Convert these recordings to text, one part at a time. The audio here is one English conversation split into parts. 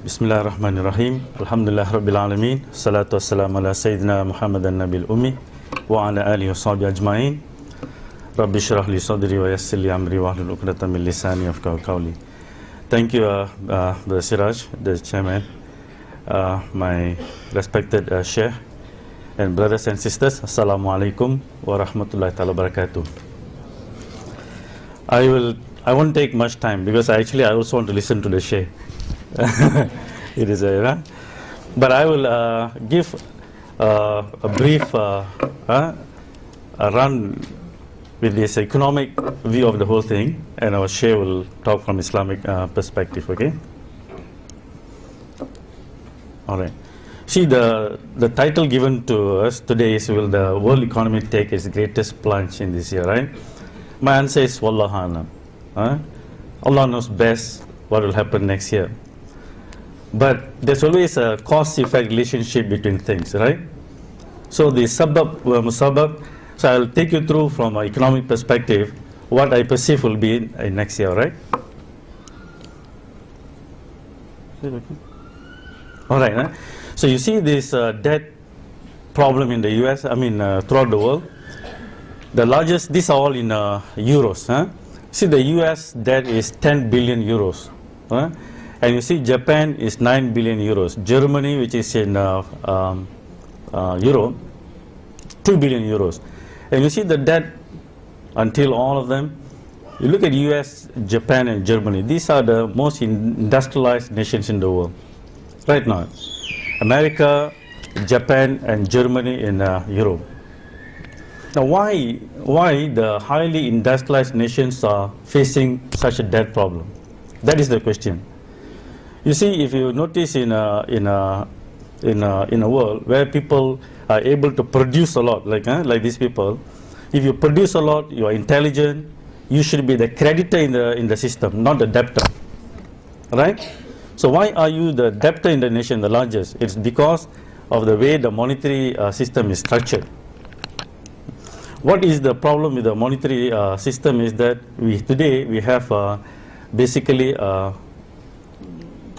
Bismillahirrahmanirrahim. Alhamdulillah Rabbil Alamin. Salatu wassalamu ala Sayyidina Muhammadan Nabil Ummi wa ala alihi wa sahbihi ajma'in. Rabbi shrah li sadri wa yassir li amri wa hlul 'uqdatam min lisani yafqahu qawli. Thank you, Brother Siraj, the chairman, my respected Sheikh, and brothers and sisters. Assalamu alaikum wa rahmatullahi ta'ala barakatuh. I won't take much time because I also want to listen to the Sheikh. It is but I will give a brief run with this economic view of the whole thing, and our Sheikh will talk from Islamic perspective. Okay. All right. See, the title given to us today is, will the world economy take its greatest plunge in this year? Right. My answer is Wallahu A'lam. Allah knows best what will happen next year. But there's always a cause-effect relationship between things, right? So the sabab wa musabab, so I'll take you through from an economic perspective what I perceive will be in next year, right? All right. So you see this debt problem in the US, throughout the world. The largest, these are all in euros. See, the US debt is 10 billion euros. And you see Japan is 9 billion euros. Germany, which is in euro, 2 billion euros. And you see the debt until all of them. You look at US, Japan and Germany. These are the most industrialized nations in the world. Right now. America, Japan and Germany in Europe. Now why the highly industrialized nations are facing such a debt problem? That is the question. You see, if you notice in a world where people are able to produce a lot, like these people, if you produce a lot, you are intelligent, you should be the creditor in the system, not the debtor, right? So why are you the debtor in the nation, the largest? It's because of the way the monetary system is structured. What is the problem with the monetary system is that today we have basically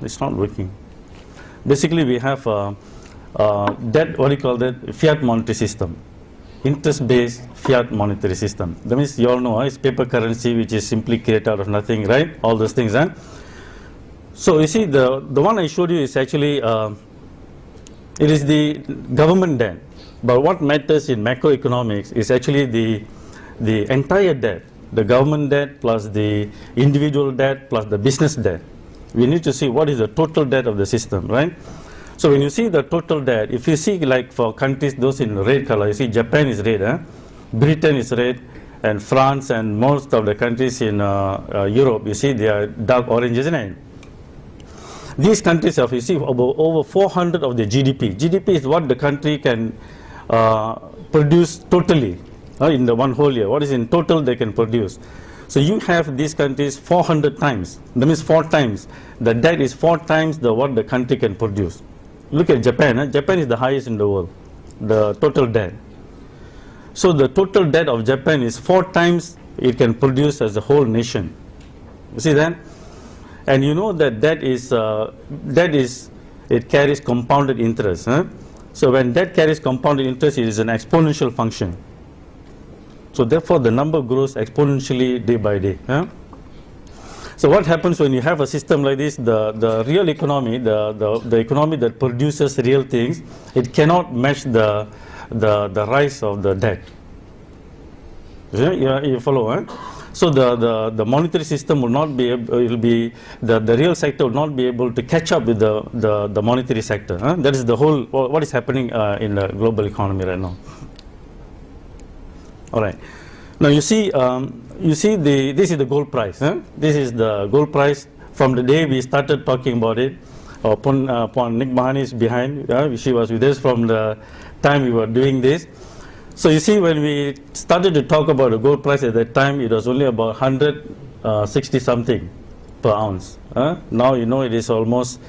it's not working. Basically, we have that, what do you call that, fiat monetary system, interest-based fiat monetary system. That means you all know it's paper currency, which is simply created out of nothing, right? All those things. So you see, the one I showed you is actually it is the government debt. But what matters in macroeconomics is actually the entire debt, the government debt plus the individual debt plus the business debt. We need to see what is the total debt of the system, right? So when you see the total debt, if you see like for countries, those in red color, you see Japan is red, Britain is red, and France and most of the countries in Europe, you see they are dark orange, isn't it? These countries have received over 400 of the GDP. GDP is what the country can produce totally in the one whole year. What is in total they can produce. So you have these countries 400 times. That means 4 times. The debt is 4 times what the country can produce. Look at Japan. Japan is the highest in the world, the total debt. So the total debt of Japan is 4 times it can produce as a whole nation. You see that? And you know that it carries compounded interest. So when debt carries compounded interest, it is an exponential function. So therefore, the number grows exponentially day by day. So what happens when you have a system like this? The real economy, the economy that produces real things, it cannot match the rise of the debt. You follow? So the monetary system will not be able, the real sector will not be able to catch up with the monetary sector. That is the whole what is happening in the global economy right now. All right. Now you see this is the gold price. This is the gold price from the day we started talking about it. Nick Mahoney is behind. She was with us from the time we were doing this. So you see, when we started to talk about the gold price at that time, it was only about 160 something per ounce. Now you know it is almost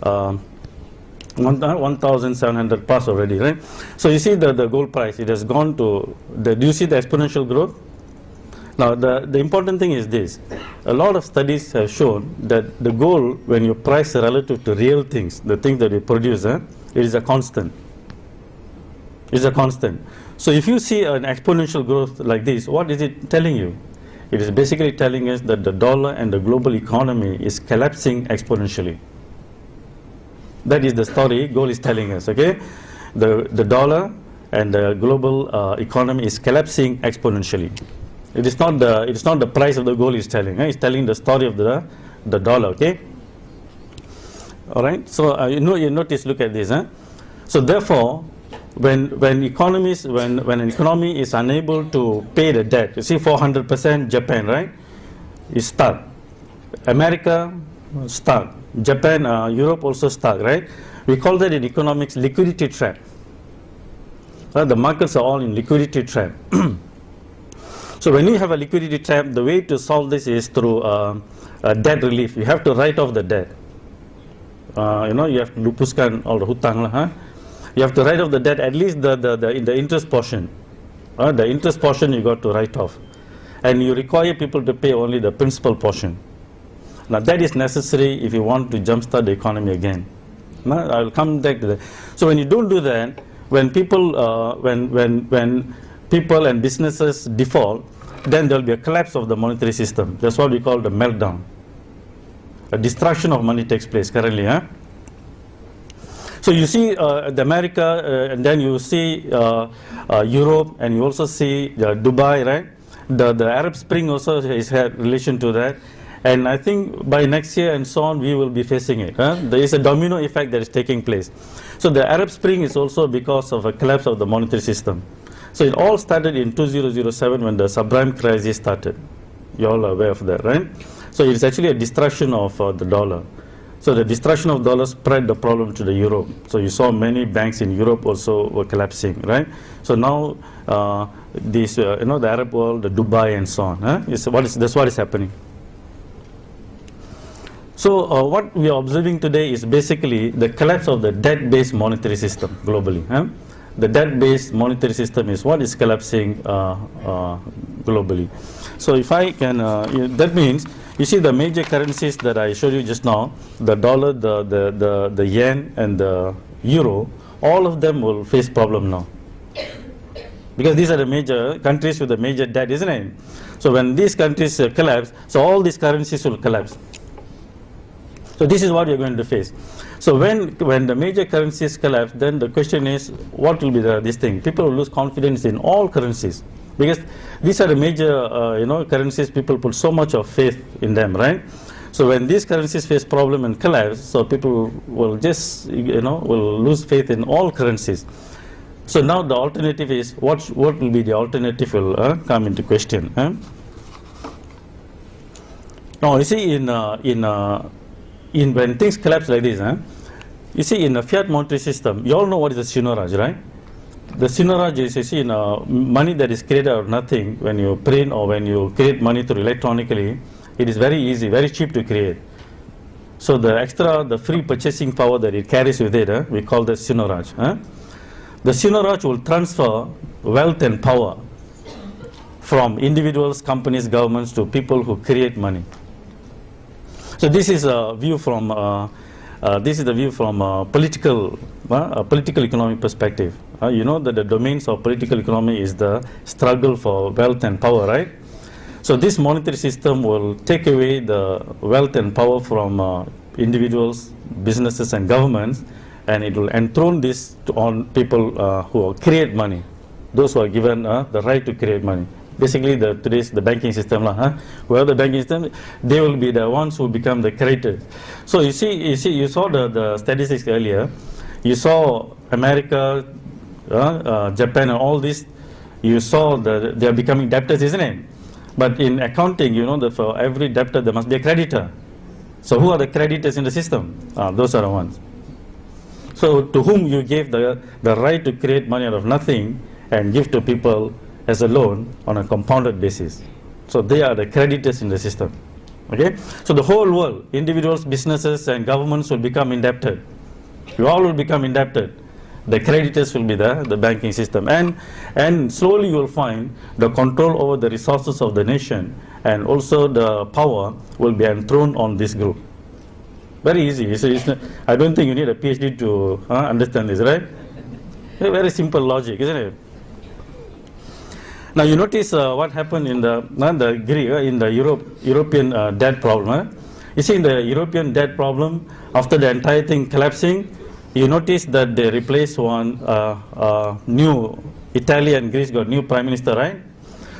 1,700 plus already, right? So you see the gold price, it has gone to, do you see the exponential growth? Now the important thing is this, a lot of studies have shown that the gold, when you price relative to real things, the things that you produce, it is a constant. It's a constant. So if you see an exponential growth like this, what is it telling you? It is basically telling us that the dollar and the global economy is collapsing exponentially. That is the story gold is telling us, okay? The dollar and the global economy is collapsing exponentially. It is not the price of the gold is telling. It's telling the story of the dollar, okay? All right. So you notice. Look at this. So therefore, when an economy is unable to pay the debt, you see 400%, Japan, right? Is stuck. America stuck. Japan, Europe also stuck, right? We call that in economics liquidity trap. The markets are all in liquidity trap. So when you have a liquidity trap, the way to solve this is through debt relief. You have to write off the debt. You have to lupuskan all the hutang lah. You have to write off the debt, at least the interest portion. The interest portion you got to write off, and you require people to pay only the principal portion. Now that is necessary if you want to jumpstart the economy again. Now I will come back to that. So when you don't do that, when people when people and businesses default, then there will be a collapse of the monetary system. That's what we call the meltdown. A destruction of money takes place currently. So you see the America, and then you see Europe, and you also see Dubai, right? The Arab Spring also has had relation to that. And I think by next year and so on, we will be facing it. There is a domino effect that is taking place. So the Arab Spring is also because of a collapse of the monetary system. So it all started in 2007 when the subprime crisis started. You all are aware of that, right? So it's actually a destruction of the dollar. So the destruction of dollar spread the problem to the Europe. So you saw many banks in Europe also were collapsing, right? So now the Arab world, the Dubai and so on, that's what is happening. So what we are observing today is basically the collapse of the debt-based monetary system globally. The debt-based monetary system is what is collapsing globally. So if I can, that means, you see the major currencies that I showed you just now, the dollar, the yen and the euro, all of them will face problem now. Because these are the major countries with the major debt, isn't it? So when these countries collapse, so all these currencies will collapse. So this is what you're going to face. So when the major currencies collapse, then the question is, what will be this thing? People will lose confidence in all currencies, because these are the major currencies. People put so much of faith in them, right? So when these currencies face problem and collapse, so people will just will lose faith in all currencies. So now the alternative is, what will be the alternative will come into question. Now you see when things collapse like this, you see in a fiat monetary system, you all know what is the seigniorage, right? The seigniorage is, you see, money that is created out of nothing. When you print or when you create money through electronically, it is very easy, very cheap to create. So the free purchasing power that it carries with it, we call that seigniorage. The seigniorage will transfer wealth and power from individuals, companies, governments to people who create money. So this is a view from political economic perspective. You know that the domains of political economy is the struggle for wealth and power, right? So this monetary system will take away the wealth and power from individuals, businesses, and governments, and it will enthrone this on people who create money, those who are given the right to create money. Basically, today's the banking system, where the banking system, they will be the ones who become the creators. So you saw the statistics earlier. You saw America, Japan, and all this. You saw they are becoming debtors, isn't it? But in accounting, you know that for every debtor there must be a creditor. So who are the creditors in the system? Those are the ones. So to whom you gave the right to create money out of nothing and give to people as a loan on a compounded basis. So they are the creditors in the system. Okay? So the whole world, individuals, businesses and governments will become indebted. We all will become indebted. The creditors will be the banking system. And slowly you will find the control over the resources of the nation and also the power will be enthroned on this group. Very easy. I don't think you need a PhD to understand this, right? Very simple logic, isn't it? Now you notice what happened in the European debt problem. You see, in the European debt problem, after the entire thing collapsing, you notice that they replaced one new Italy and Greece got new prime minister, right?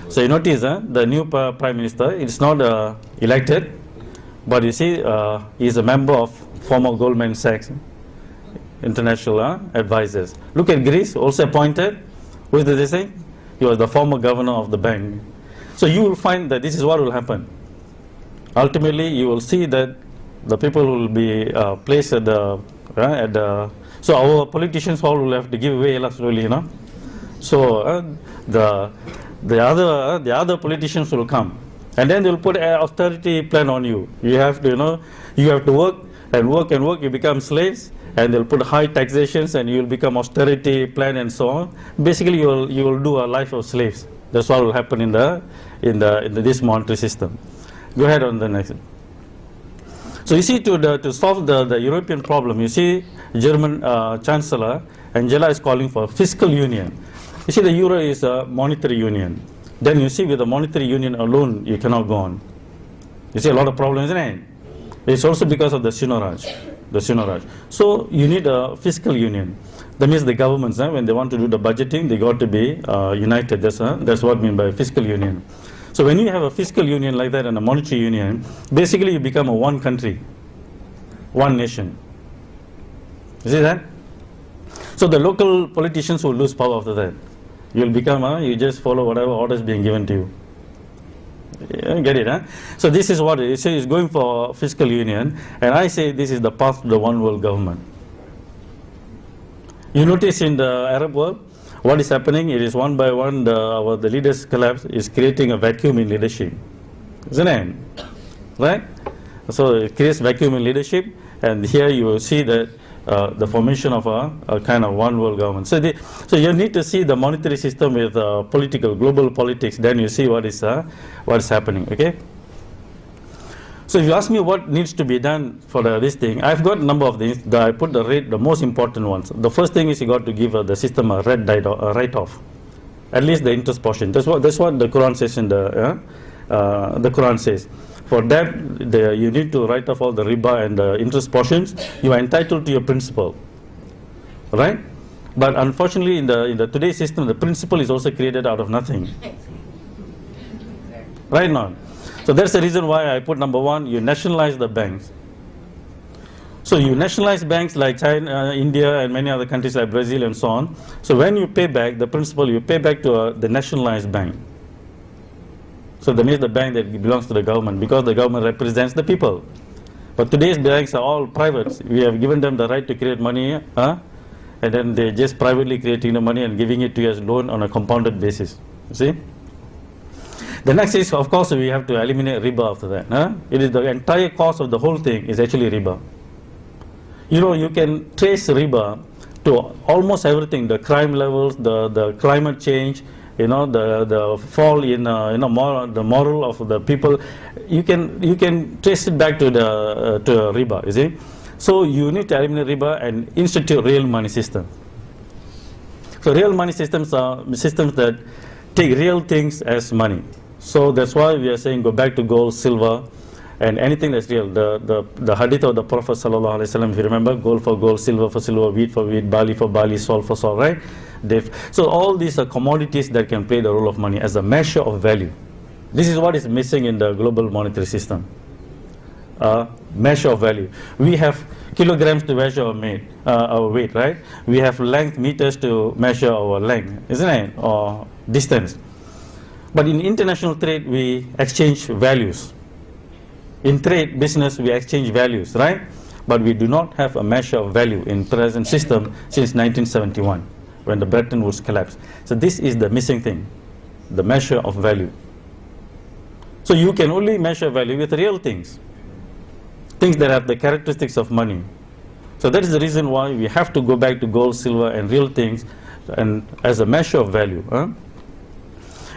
So you notice the new prime minister, it's not elected, but you see he's a member of former Goldman Sachs international advisors. Look at Greece, also appointed. Who is this thing? He was the former governor of the bank. So you will find that this is what will happen. Ultimately, you will see that the people will be placed at the so our politicians all will have to give away slowly, you know. So the other politicians will come, and then they will put an austerity plan on you. You have to, you know, you have to work and work and work. You become slaves, and they'll put high taxations, and you will become austerity plan and so on. Basically, you will do a life of slaves. That's what will happen in this monetary system. Go ahead on the next. So you see, to solve the European problem, you see, German Chancellor Angela is calling for fiscal union. You see, the euro is a monetary union. Then you see, with the monetary union alone, you cannot go on. You see a lot of problems, isn't it? It's also because of the Sinoraj. So you need a fiscal union. That means the governments, when they want to do the budgeting, they got to be united. That's what I mean by fiscal union. So when you have a fiscal union like that and a monetary union, basically you become a one country, one nation. You see that? So the local politicians will lose power after that. You'll become, you just follow whatever orders being given to you. Yeah, get it, huh? So this is what it is going for fiscal union, and I say this is the path to the one world government. You notice in the Arab world, what is happening? It is one by one the leaders' collapse is creating a vacuum in leadership, isn't it? Right? So it creates vacuum in leadership, and here you will see that the formation of a kind of one world government. So you need to see the monetary system with global politics. Then you see what is happening. Okay. So if you ask me what needs to be done for this thing, I've got a number of things. I put the most important ones. The first thing is you got to give the system a write-off, at least the interest portion. That's what the Quran says in the Quran says. For that, you need to write off all the riba and the interest portions. You are entitled to your principal, right? But unfortunately, in the today's system, the principal is also created out of nothing, right now. So that's the reason why I put number one, you nationalize the banks. So you nationalize banks like China, India, and many other countries like Brazil and so on. So when you pay back the principal, you pay back to the nationalized bank. So that means the bank that belongs to the government, because the government represents the people. But today's banks are all private. We have given them the right to create money, and then they're just privately creating the money and giving it to you as loan on a compounded basis. You see? The next is, of course, we have to eliminate riba after that. It is the entire cost of the whole thing is actually riba. You know, you can trace riba to almost everything, the crime levels, the climate change, you know, the fall in the moral of the people. You can trace it back to riba, you see. So you need to eliminate riba and institute real money system. So real money systems are systems that take real things as money. So that's why we are saying go back to gold, silver, and anything that's real. The hadith of the Prophet sallallahu alaihi wasallam, if you remember, gold for gold, silver for silver, wheat for wheat, barley for barley, salt for salt, right? So all these are commodities that can play the role of money as a measure of value. This is what is missing in the global monetary system. Measure of value. We have kilograms to measure our weight, right? We have length meters to measure our length, isn't it? Or distance. But in international trade, we exchange values. In trade, business, we exchange values, right? But we do not have a measure of value in present system since 1971, when the Bretton Woods collapsed. So this is the missing thing, the measure of value. So you can only measure value with real things, things that have the characteristics of money. So that is the reason why we have to go back to gold, silver, and real things, and as a measure of value.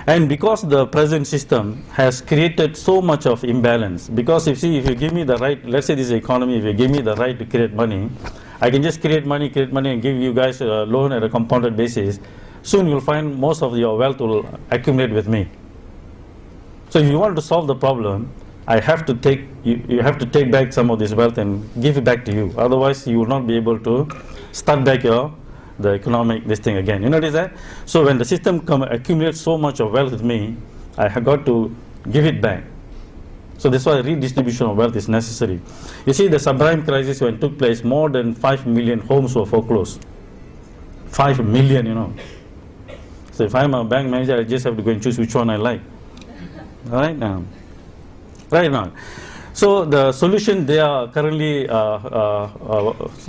And because the present system has created so much of imbalance, because if you give me the right, let's say this is economy, if you give me the right to create money, I can just create money and give you guys a loan at a compounded basis. Soon you'll find most of your wealth will accumulate with me. So if you want to solve the problem, I have to take, you have to take back some of this wealth and give it back to you. Otherwise you will not be able to start back the economic this thing again. You notice that? So when the system accumulates so much of wealth with me, I have got to give it back. So that's why redistribution of wealth is necessary. You see, the subprime crisis when it took place, more than 5 million homes were foreclosed. 5 million, you know. So if I'm a bank manager, I just have to go and choose which one I like. Right now. Right now. So the solution they are currently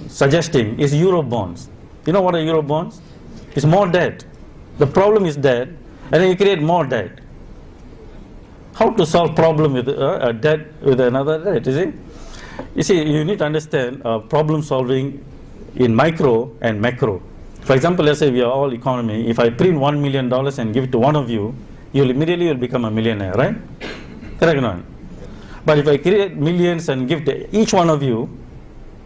suggesting is Euro bonds. You know what are Euro bonds? It's more debt. The problem is debt, and then you create more debt. How to solve problem with a debt with another debt, is it? You see, you need to understand problem solving in micro and macro. For example, let's say we are all economy. If I print $1 million and give it to one of you, you'll immediately become a millionaire, right? Correct or not? But if I create millions and give to each one of you,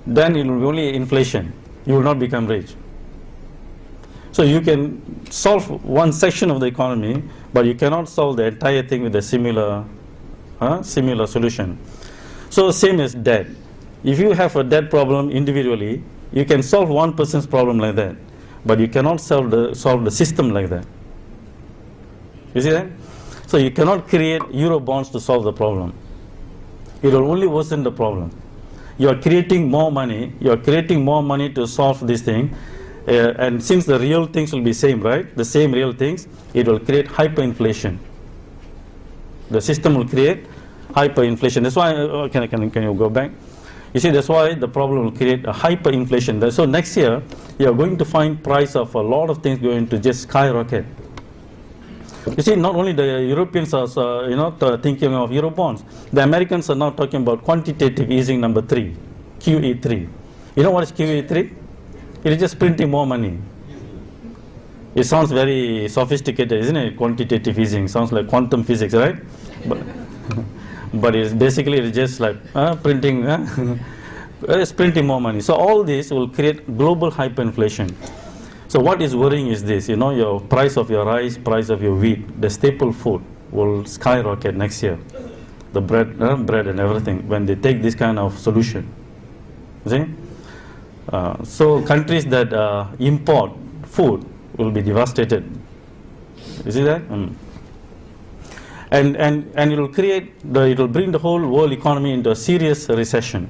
then it will be only inflation. You will not become rich. So you can solve one section of the economy, but you cannot solve the entire thing with a similar solution. So same as debt. If you have a debt problem individually, you can solve one person's problem like that, but you cannot solve the system like that. You see that? So you cannot create Euro bonds to solve the problem. It will only worsen the problem. You are creating more money. You are creating more money to solve this thing. And since the real things will be same, right? The same real things, it will create hyperinflation. The system will create hyperinflation. That's why, can you go back? You see, that's why the problem will create a hyperinflation. So next year, you are going to find price of a lot of things going to just skyrocket. You see, not only the Europeans are thinking of Euro bonds, the Americans are now talking about quantitative easing number 3, QE3. You know what is QE3? It is just printing more money. It sounds very sophisticated, isn't it? Quantitative easing sounds like quantum physics, right? But it's basically just like printing. It's printing more money. So all this will create global hyperinflation. So what is worrying is this, your price of your rice, price of your wheat, the staple food will skyrocket next year. The bread and everything, when they take this kind of solution. See? So countries that import food will be devastated. You see that? And it will bring the whole world economy into a serious recession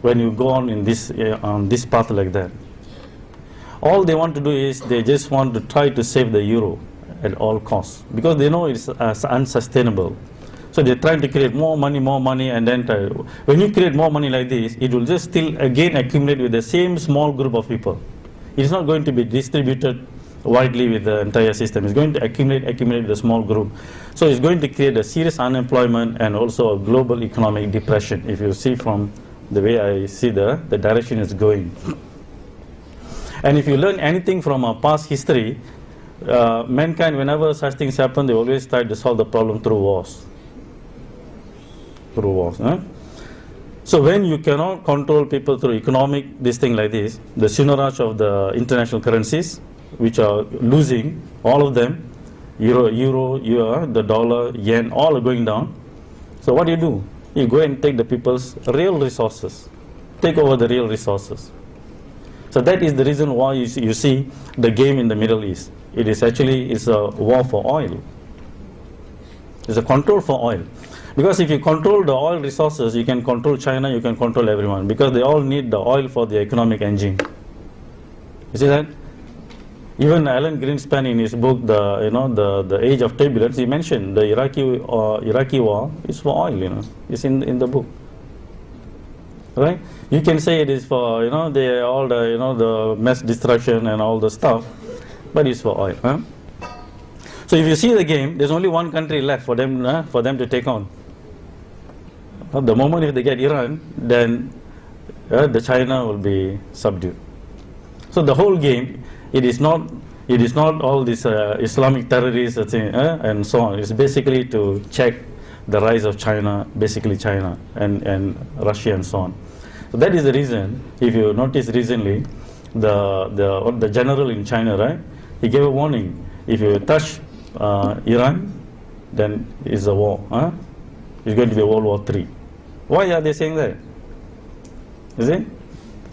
when you go on in this on this path like that. All they want to do is they just want to try to save the euro at all costs because they know it's unsustainable. So they're trying to create more money, and then when you create more money like this, it will just still again accumulate with the same small group of people. It's not going to be distributed widely with the entire system. It's going to accumulate with a small group. So it's going to create a serious unemployment and also a global economic depression, if you see from the way I see the direction it's going. And if you learn anything from our past history, mankind, whenever such things happen, they always try to solve the problem through wars. So when you cannot control people through economic, this thing like this, the seigniorage of the international currencies, which are losing, all of them, euro, the dollar, yen, all are going down. So what do? You go and take the people's real resources, take over the real resources. So that is the reason why you see the game in the Middle East. It's a war for oil. It's a control for oil. Because if you control the oil resources, you can control China, you can control everyone, because they all need the oil for the economic engine. You see that? Even Alan Greenspan in his book, the Age of Turbulence, he mentioned the Iraqi war is for oil. It's in the book, right? You can say it is for the mass destruction and all the stuff, but it's for oil. Huh? So if you see the game, there's only one country left for them to take on. The moment if they get Iran, then the China will be subdued. So the whole game, it is not all these Islamic terrorists and so on. It's basically to check the rise of China, basically China and Russia and so on. So that is the reason. If you notice recently, the general in China, right? He gave a warning: if you touch Iran, then it's a war. It's going to be World War III. Why are they saying that? You see?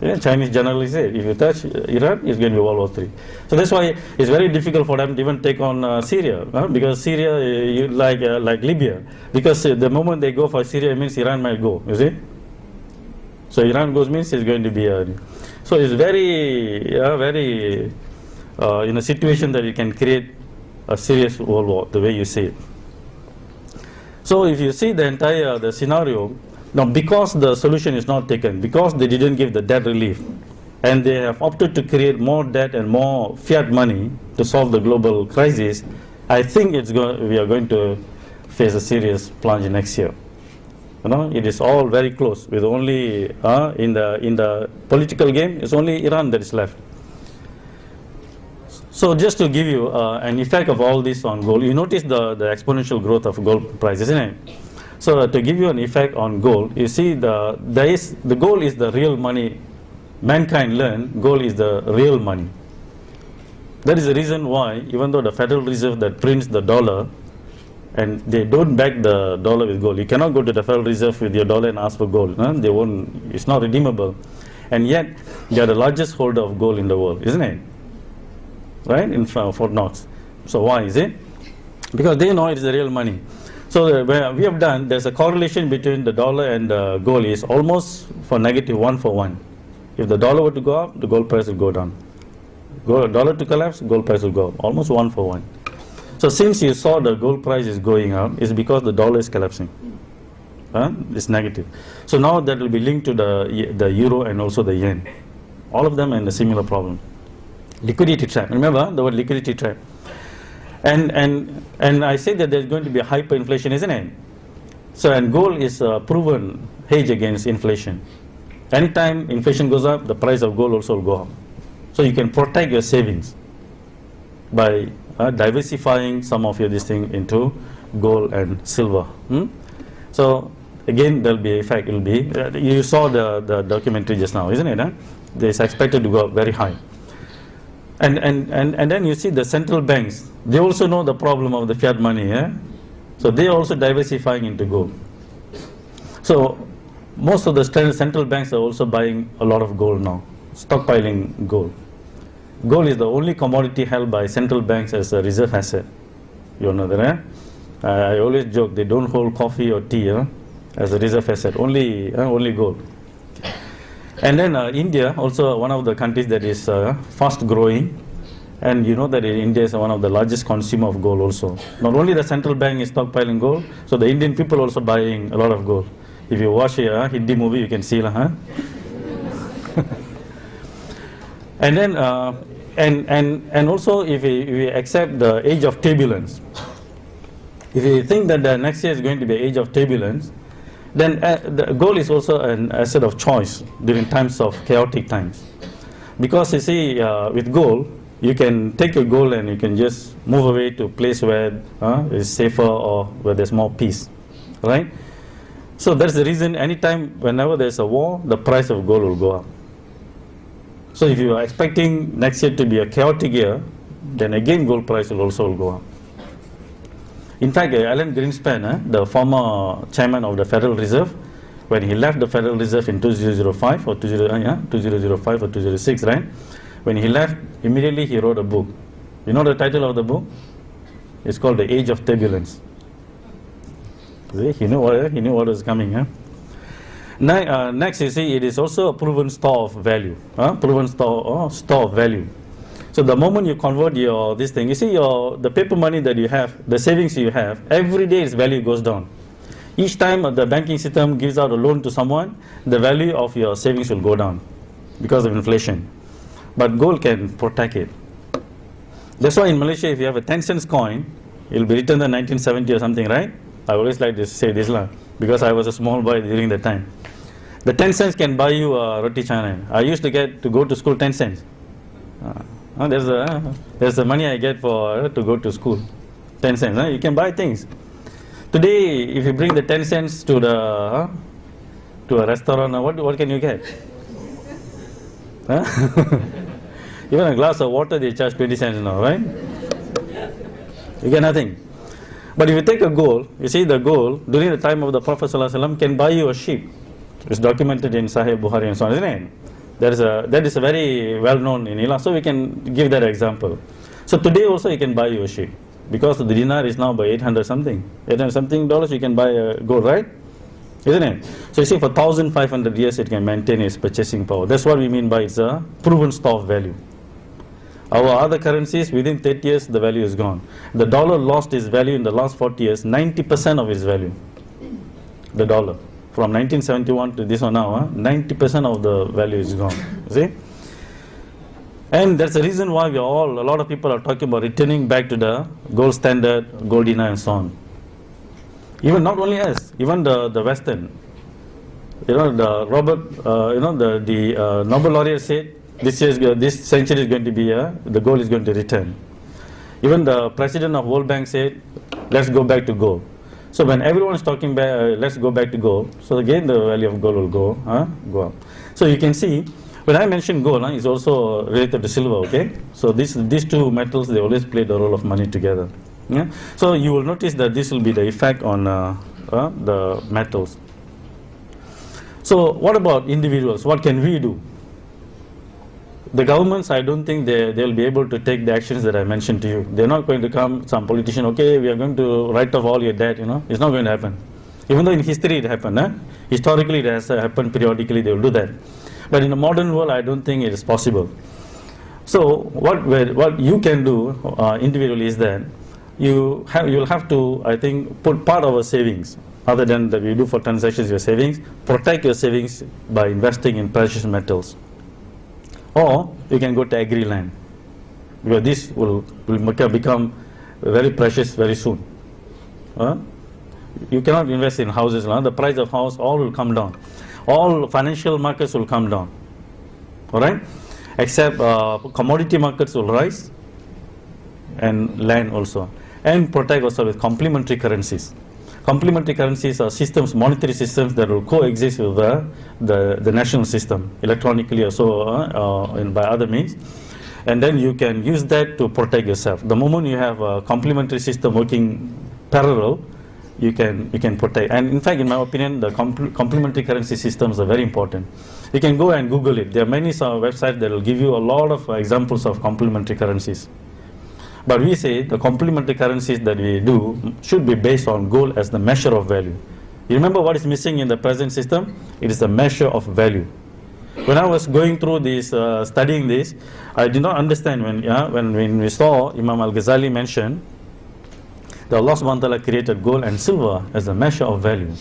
Yeah, Chinese generally say, if you touch Iran, it's going to be World War III. So that's why it's very difficult for them to even take on Syria, because Syria, like Libya, because the moment they go for Syria, it means Iran might go. You see? So Iran goes means it's going to be so it's very in a situation that you can create a serious world war, the way you see it. So if you see the entire the scenario. Now, because the solution is not taken, because they didn't give the debt relief, and they have opted to create more debt and more fiat money to solve the global crisis, I think we are going to face a serious plunge next year. It is all very close. With only in the political game, it's only Iran that is left. So just to give you an effect of all this on gold, you notice the exponential growth of gold price, isn't it? So to give you an effect on gold, you see the gold is the real money. Mankind learned gold is the real money. That is the reason why, even though the Federal Reserve that prints the dollar, and they don't back the dollar with gold. You cannot go to the Federal Reserve with your dollar and ask for gold. They won't. It's not redeemable. And yet, they are the largest holder of gold in the world, isn't it? Right? In Fort Knox. So why is it? Because they know it's the real money. So we have done, there's a correlation between the dollar and the gold is almost for negative 1-for-1. If the dollar were to go up, the gold price will go down. Dollar to collapse, gold price will go up. Almost 1-for-1. So since you saw the gold price is going up, it's because the dollar is collapsing. It's negative. So now that will be linked to the euro and also the yen. All of them are in a similar problem. Liquidity trap. Remember the word liquidity trap. And I say that there's going to be a hyperinflation, isn't it? So, and gold is a proven hedge against inflation. Anytime inflation goes up, the price of gold also will go up. So you can protect your savings by diversifying some of your this thing into gold and silver. So again, there'll be effect. It'll be you saw the documentary just now, isn't it? It's expected to go up very high. And then you see the central banks, they also know the problem of the fiat money. So they are also diversifying into gold. So most of the central banks are also buying a lot of gold now, stockpiling gold. Gold is the only commodity held by central banks as a reserve asset. You know that, I always joke, they don't hold coffee or tea as a reserve asset, only gold. And then India, also one of the countries that is fast growing, and you know that India is one of the largest consumer of gold also. Not only the central bank is stockpiling gold, so the Indian people also buying a lot of gold. If you watch a Hindi movie, you can see And then and also if we accept the age of turbulence, if you think that the next year is going to be age of turbulence, then the gold is also an asset of choice during times of chaotic times. Because you see, with gold, you can take your gold and you can just move away to a place where it's safer or where there's more peace, right? So that's the reason whenever there's a war, the price of gold will go up. So if you are expecting next year to be a chaotic year, then again gold price will also go up. In fact, Alan Greenspan, the former chairman of the Federal Reserve, when he left the Federal Reserve in 2005 or 2005 or 2006, right? When he left, immediately he wrote a book. You know the title of the book? It's called The Age of Turbulence. See, he knew what was coming. Next, you see, it is also a proven store of value. Proven store of value. So the moment you convert your this thing, you see the paper money that you have, the savings you have, every day its value goes down. Each time the banking system gives out a loan to someone, the value of your savings will go down because of inflation. But gold can protect it. That's why in Malaysia, if you have a 10 cents coin, it will be written in 1970 or something, right? I always like to say this lah, because I was a small boy during that time. The 10 cents can buy you a roti canai. I used to get to go to school 10 cents. There's the money I get for to go to school, 10 cents. You can buy things. Today, if you bring the 10 cents to a restaurant, what can you get? Even a glass of water they charge 20 cents now, right? You get nothing. But if you take a gold, you see the gold during the time of the Prophet ﷺ can buy you a sheep. It's documented in Sahih Bukhari and so on, isn't it? That is a very well known in Islam. So we can give that example. So today also you can buy you a sheep, because the dinar is now by 800 something dollars. You can buy a gold, right? Isn't it? So you see, for 1,500 years it can maintain its purchasing power. That's what we mean by it's a proven store of value. Our other currencies, within 30 years, the value is gone. The dollar lost its value in the last 40 years, 90% of its value. The dollar. From 1971 to this one now, 90% of the value is gone. See? And that's the reason why a lot of people are talking about returning back to the gold standard, gold dinar and so on. Even not only us, even the Western. The Nobel laureate said, this century is going to be the gold is going to return. Even the president of World Bank said, let's go back to gold. So when everyone is talking about let's go back to gold, so again the value of gold will go up. So you can see, when I mention gold, it's also related to silver. Okay, so these two metals, they always play the role of money together. Yeah? So you will notice that this will be the effect on the metals. So what about individuals? What can we do? The governments, I don't think they'll be able to take the actions that I mentioned to you. They're not going to come, some politician, okay, we are going to write off all your debt, It's not going to happen. Even though in history it happened. Historically it has happened periodically, they will do that. But in the modern world, I don't think it is possible. So what you can do individually is that you'll have to, I think, put part of our savings, other than that we do for transactions, your savings, protect your savings by investing in precious metals. Or you can go to agri land, because this will become very precious very soon. You cannot invest in houses. The price of house all will come down. All financial markets will come down. All right, except commodity markets will rise, and land also. And protect also with complementary currencies. Complementary currencies are systems, monetary systems that will coexist with the national system, electronically or so, and by other means. And then you can use that to protect yourself. The moment you have a complementary system working parallel, you can protect. And in fact, in my opinion, the complementary currency systems are very important. You can go and Google it. There are many websites that will give you a lot of examples of complementary currencies. But we say the complementary currencies that we do should be based on gold as the measure of value. You remember what is missing in the present system? It is the measure of value. When I was going through this, studying this, I did not understand when we saw Imam Al-Ghazali mention that Allah subhanahu wa ta'ala created gold and silver as a measure of value.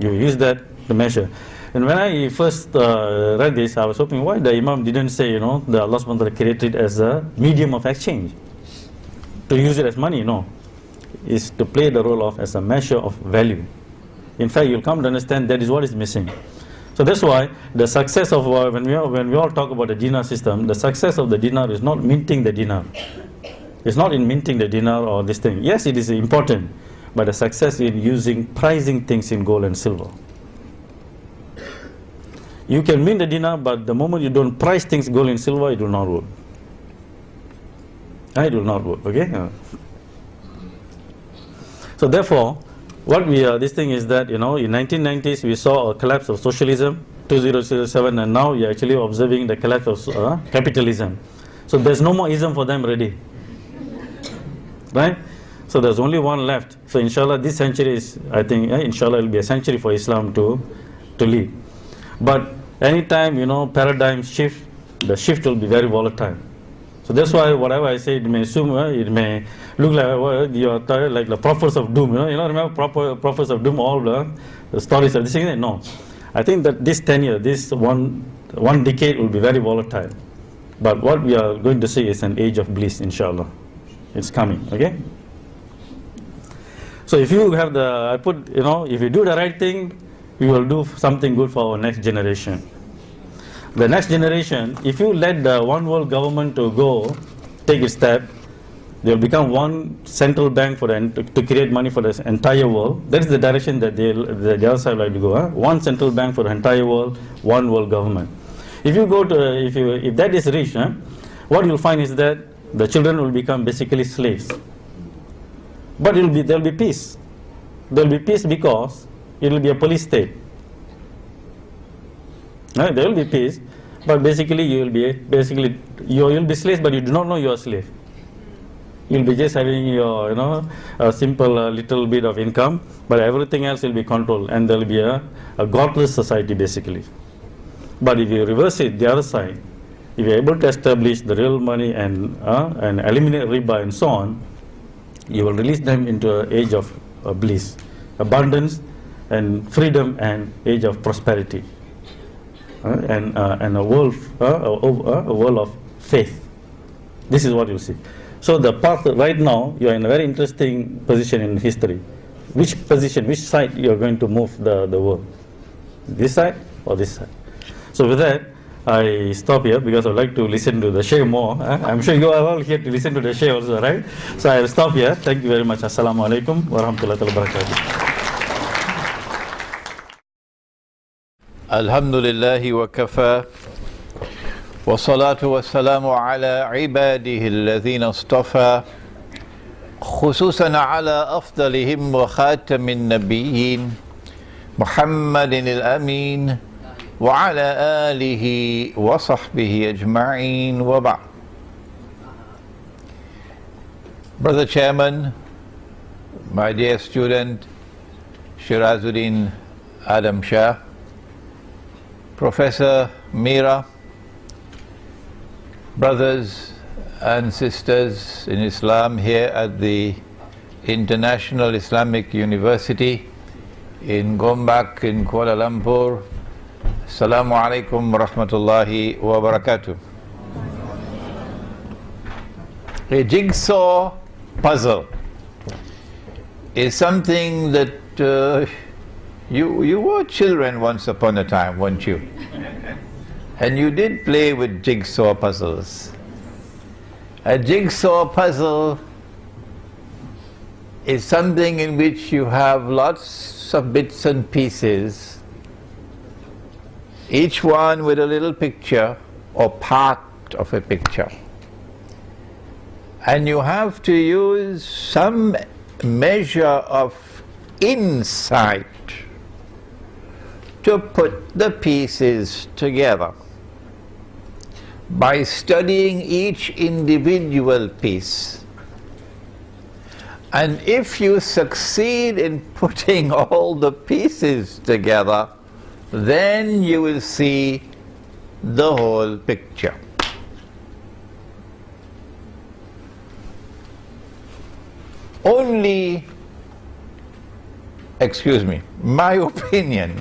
You use that to measure. And when I first read this, I was hoping why the Imam didn't say, that Allah subhanahu wa ta'ala created it as a medium of exchange. To use it as money, no. Is to play the role of as a measure of value. In fact, you'll come to understand that is what is missing. So that's why the success of when we all talk about the dinar system, the success of the dinar is not minting the dinar. It's not in minting the dinar or this thing. Yes, it is important, but the success in pricing things in gold and silver. You can mint the dinar, but the moment you don't price things gold and silver, it will not work. It will not work, okay? So therefore, what this thing is that, in 1990s we saw a collapse of socialism, 2007, and now you're actually observing the collapse of capitalism. So there's no more ism for them already. Right? So there's only one left. So inshallah, this century is, I think, inshallah, it will be a century for Islam to lead. But anytime, paradigm shift, the shift will be very volatile. So that's why whatever I say, it may assume, it may look like you're like the prophets of doom. Remember prophets of doom, all the stories of this thing. No, I think that this tenure, this one decade will be very volatile. But what we are going to see is an age of bliss, inshallah. It's coming, okay? So if you have if you do the right thing, we will do something good for our next generation. The next generation, if you let the one world government to take its step, they will become one central bank to create money for the entire world. That is the direction that the other side like to go. One central bank for the entire world, one world government. If you go to, if that is reached, what you'll find is that the children will become basically slaves. But there'll be peace. There'll be peace because it will be a police state. There will be peace, but basically you'll be slaves, but you do not know you are a slave. You'll be just having your a simple little bit of income, but everything else will be controlled, and there will be a godless society basically. But if you reverse it, the other side, if you're able to establish the real money and eliminate riba and so on, you will release them into an age of bliss, abundance, and freedom, and age of prosperity, and a world of faith. This is what you see. So the path right now, you are in a very interesting position in history. Which side you are going to move the world? This side or this side? So with that, I stop here because I would like to listen to the Shaykh more. I'm sure you are all here to listen to the Shaykh also, right? So I will stop here. Thank you very much. Assalamu alaikum wa rahmatullahi wa barakatuh. Alhamdulillahi wa kafa. والصلاة والسلام على عباده الذين اصطفى خصوصا على أفضلهم وخاتم النبيين محمد الأمين وعلى آله وصحبه أجمعين وبعد. Brother Chairman, my dear student Shirazuddin Adam Shah, Professor Mira, brothers and sisters in Islam here at the International Islamic University in Gombak in Kuala Lumpur, Assalamu alaikum wa rahmatullahi wa barakatuh. A jigsaw puzzle is something that you were children once upon a time, weren't you? And you did play with jigsaw puzzles. A jigsaw puzzle is something in which you have lots of bits and pieces, each one with a little picture or part of a picture. And you have to use some measure of insight to put the pieces together. By studying each individual piece, and if you succeed in putting all the pieces together, then you will see the whole picture. Only, my opinion,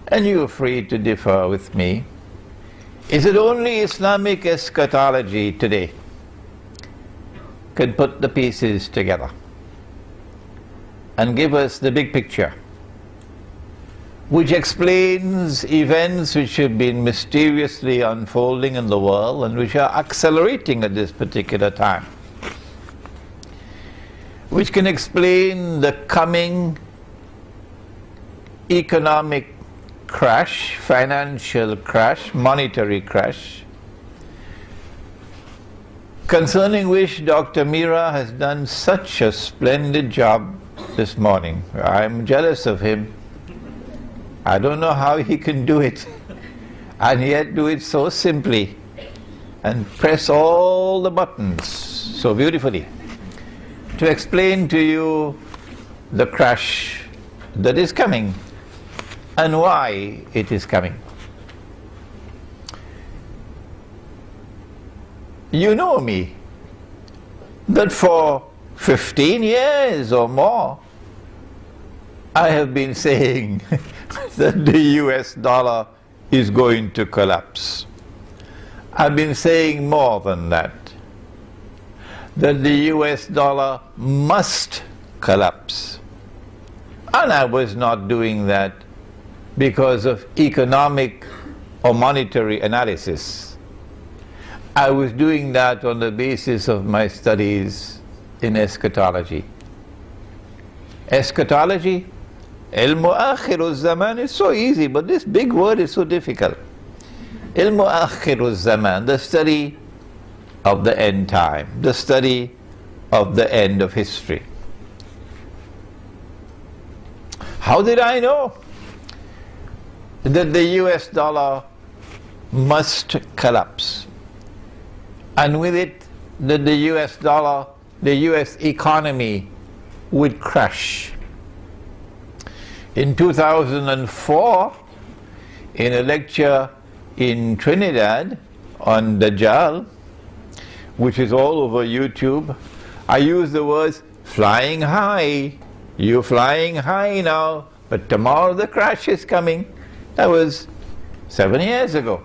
and you are free to differ with me, is that only Islamic eschatology today can put the pieces together and give us the big picture, which explains events which have been mysteriously unfolding in the world and which are accelerating at this particular time, which can explain the coming economic crash, financial crash, monetary crash, concerning which Dr. Mira has done such a splendid job this morning. I'm jealous of him. I don't know how he can do it, and yet do it so simply and press all the buttons so beautifully to explain to you the crash that is coming and why it is coming. you know me, that for 15 years or more, I have been saying that the US dollar is going to collapse. I've been saying more than that the US dollar must collapse. And I was not doing that because of economic or monetary analysis. I was doing that on the basis of my studies in eschatology. Eschatology, ilmu akhiru zaman, is so easy, but this big word is so difficult. Ilmu akhiru zaman, the study of the end time, the study of the end of history. How did I know that the US dollar must collapse? And with it, that the US dollar, the US economy would crash. In 2004, in a lecture in Trinidad on Dajjal, which is all over YouTube, I used the words flying high. You're flying high now, but tomorrow the crash is coming. That was 7 years ago.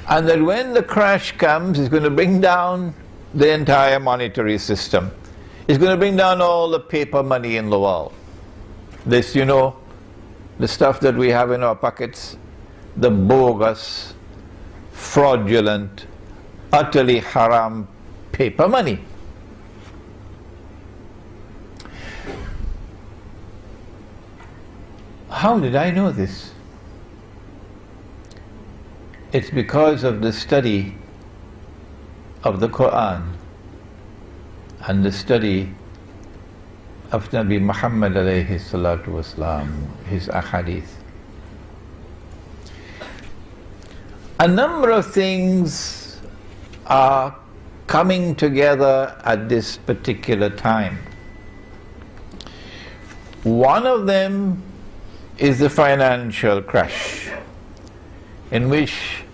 And that when the crash comes, it's going to bring down the entire monetary system. It's going to bring down all the paper money in the world. This, you know, the stuff that we have in our pockets, the bogus, fraudulent, utterly haram paper money. How did I know this? It's because of the study of the Quran and the study of Nabi Muhammad alayhi salatu wasalam, his ahadith. A number of things are coming together at this particular time. One of them is the financial crash, in which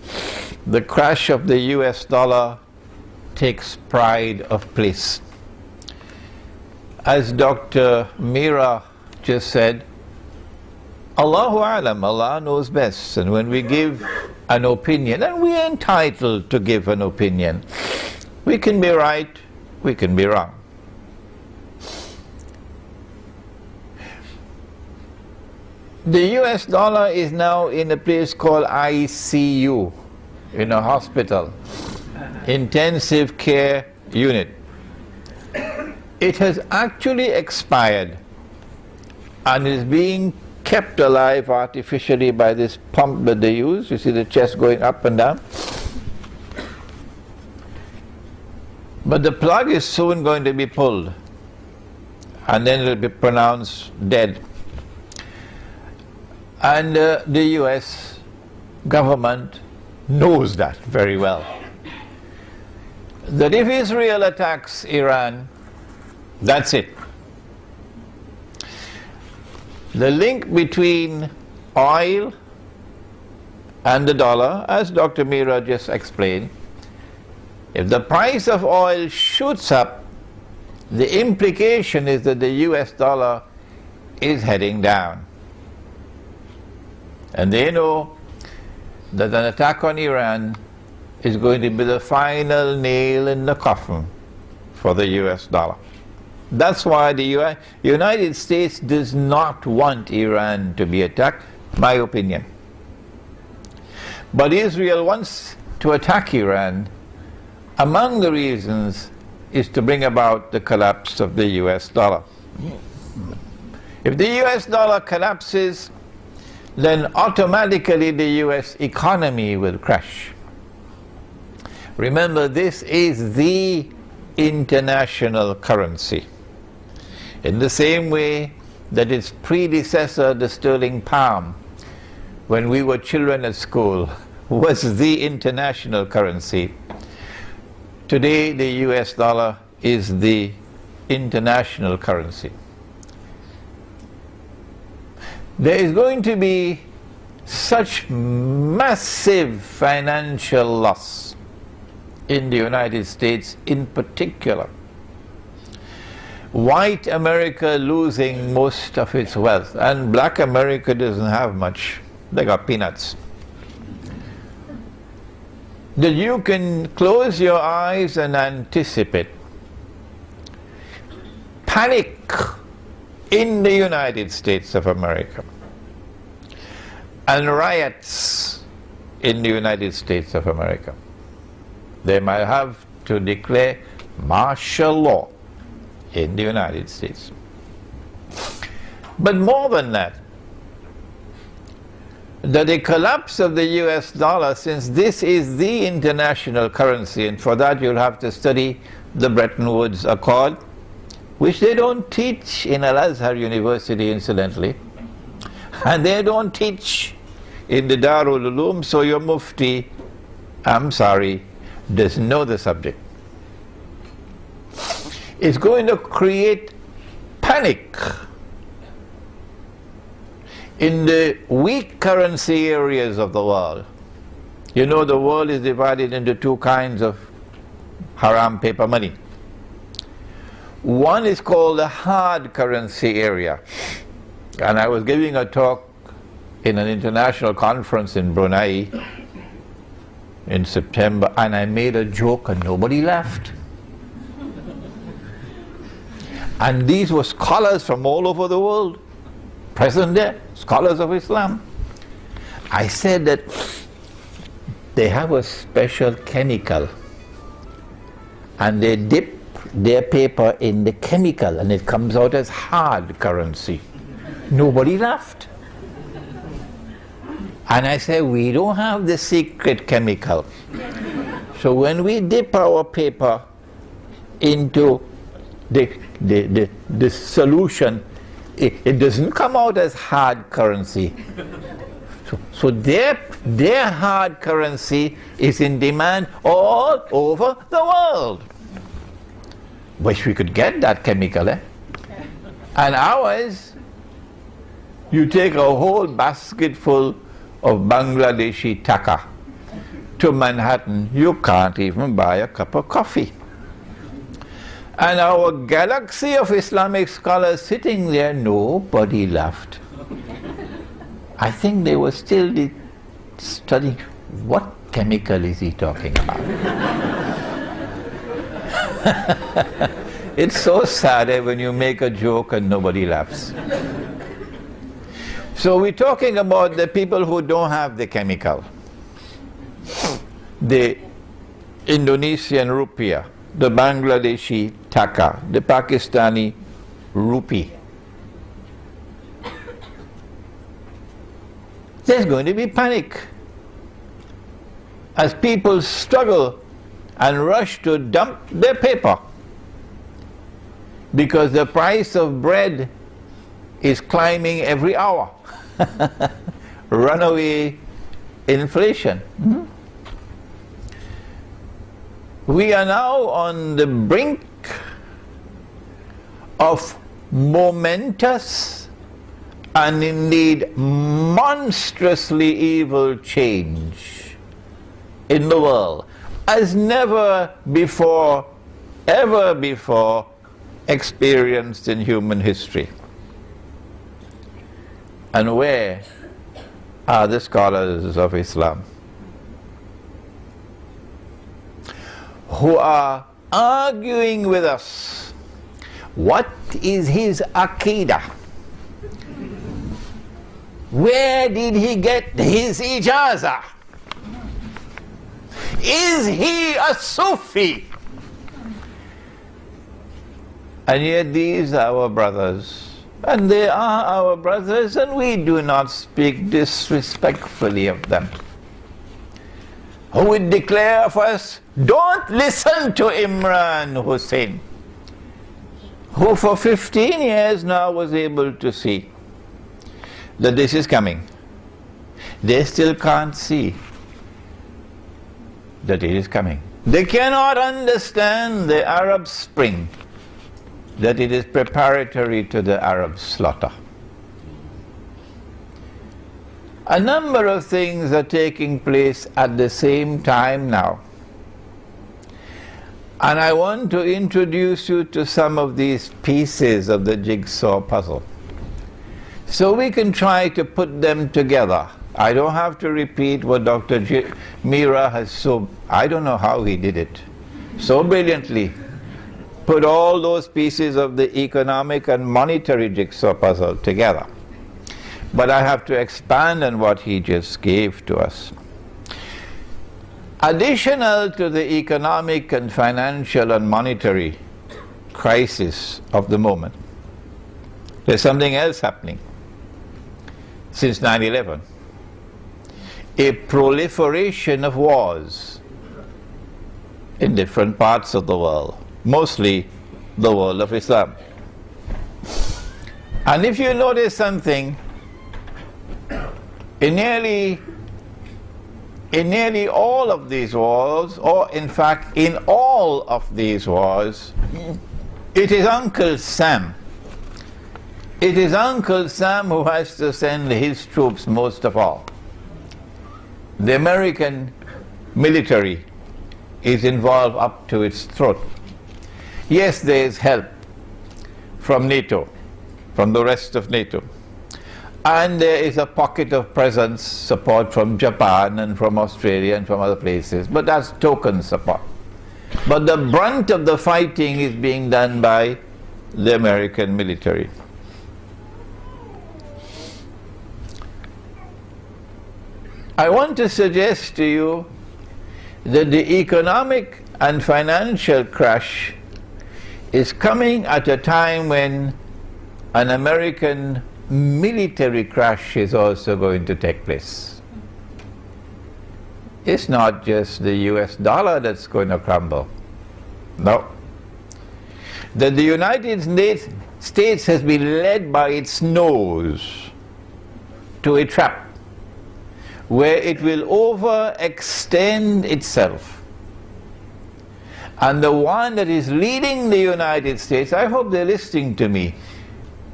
the crash of the US dollar takes pride of place. As Dr. Mira just said, Allahu Alam, Allah knows best, and when we give an opinion, and we are entitled to give an opinion, we can be right, we can be wrong. The US dollar is now in a place called ICU, in a hospital, intensive care unit. It has actually expired and is being kept alive artificially by this pump that they use. You see the chest going up and down. But the plug is soon going to be pulled, and then it will be pronounced dead. And the US government knows that very well. That if Israel attacks Iran, that's it. The link between oil and the dollar, as Dr. Mira just explained, if the price of oil shoots up, the implication is that the US dollar is heading down. And they know that an attack on Iran is going to be the final nail in the coffin for the US dollar. That's why the United States does not want Iran to be attacked, my opinion. But Israel wants to attack Iran. Among the reasons is to bring about the collapse of the US dollar. If the US dollar collapses, then automatically the US economy will crash. Remember, this is the international currency. In the same way that its predecessor, the sterling pound, when we were children at school, was the international currency. Today the US dollar is the international currency. There is going to be such massive financial loss in the United States in particular. White America losing most of its wealth, and black America doesn't have much. They got peanuts. That you can close your eyes and anticipate panic in the United States of America and riots in the United States of America. They might have to declare martial law in the United States. But more than that, the collapse of the US dollar, since this is the international currency, and for that you'll have to study the Bretton Woods Accord, which they don't teach in Al-Azhar University, incidentally, and they don't teach in the Darul Uloom, so your Mufti, I'm sorry, doesn't know the subject. It's going to create panic in the weak currency areas of the world. You know, the world is divided into two kinds of haram paper money. One is called the hard currency area, and I was giving a talk in an international conference in Brunei in September, and I made a joke and nobody laughed. And these were scholars from all over the world, present there, scholars of Islam. I said that they have a special chemical and they dip their paper in the chemical and it comes out as hard currency. Nobody laughed. And I said, we don't have the secret chemical. So when we dip our paper into the solution, it doesn't come out as hard currency. So their hard currency is in demand all over the world. Wish we could get that chemical, eh? And ours, you take a whole basket full of Bangladeshi taka to Manhattan, you can't even buy a cup of coffee. And our galaxy of Islamic scholars sitting there, nobody laughed. I think they were still studying, what chemical is he talking about? It's so sad when you make a joke and nobody laughs. So we're talking about the people who don't have the chemical. The Indonesian rupiah, the Bangladeshi taka, the Pakistani rupee. There's going to be panic as people struggle and rush to dump their paper because the price of bread is climbing every hour. Runaway inflation. Mm-hmm. We are now on the brink of momentous and indeed monstrously evil change in the world as never before, ever before experienced in human history. And where are the scholars of Islam who are arguing with us? What is his Aqidah? Where did he get his ijazah? Is he a Sufi? And yet these are our brothers. And they are our brothers, and we do not speak disrespectfully of them. Who would declare of us, don't listen to Imran Hussein, who for 15 years now was able to see that this is coming. They still can't see that it is coming. They cannot understand the Arab Spring, that it is preparatory to the Arab slaughter. A number of things are taking place at the same time now. And I want to introduce you to some of these pieces of the jigsaw puzzle, so we can try to put them together. I don't have to repeat what Dr. Mira has I don't know how he did it, so brilliantly put all those pieces of the economic and monetary jigsaw puzzle together. But I have to expand on what he just gave to us. Additional to the economic and financial and monetary crisis of the moment, there's something else happening since 9/11. A proliferation of wars in different parts of the world, mostly the world of Islam. And if you notice something, in nearly all of these wars, or in fact in all of these wars, it is Uncle Sam. It is Uncle Sam who has to send his troops most of all. The American military is involved up to its throat. Yes, there is help from NATO, from the rest of NATO. And there is a pocket of presence, support from Japan and from Australia and from other places, but that's token support. But the brunt of the fighting is being done by the American military. I want to suggest to you that the economic and financial crash is coming at a time when an American military crash is also going to take place. It's not just the US dollar that's going to crumble. No. That the United States has been led by its nose to a trap where it will overextend itself. And the one that is leading the United States, I hope they're listening to me,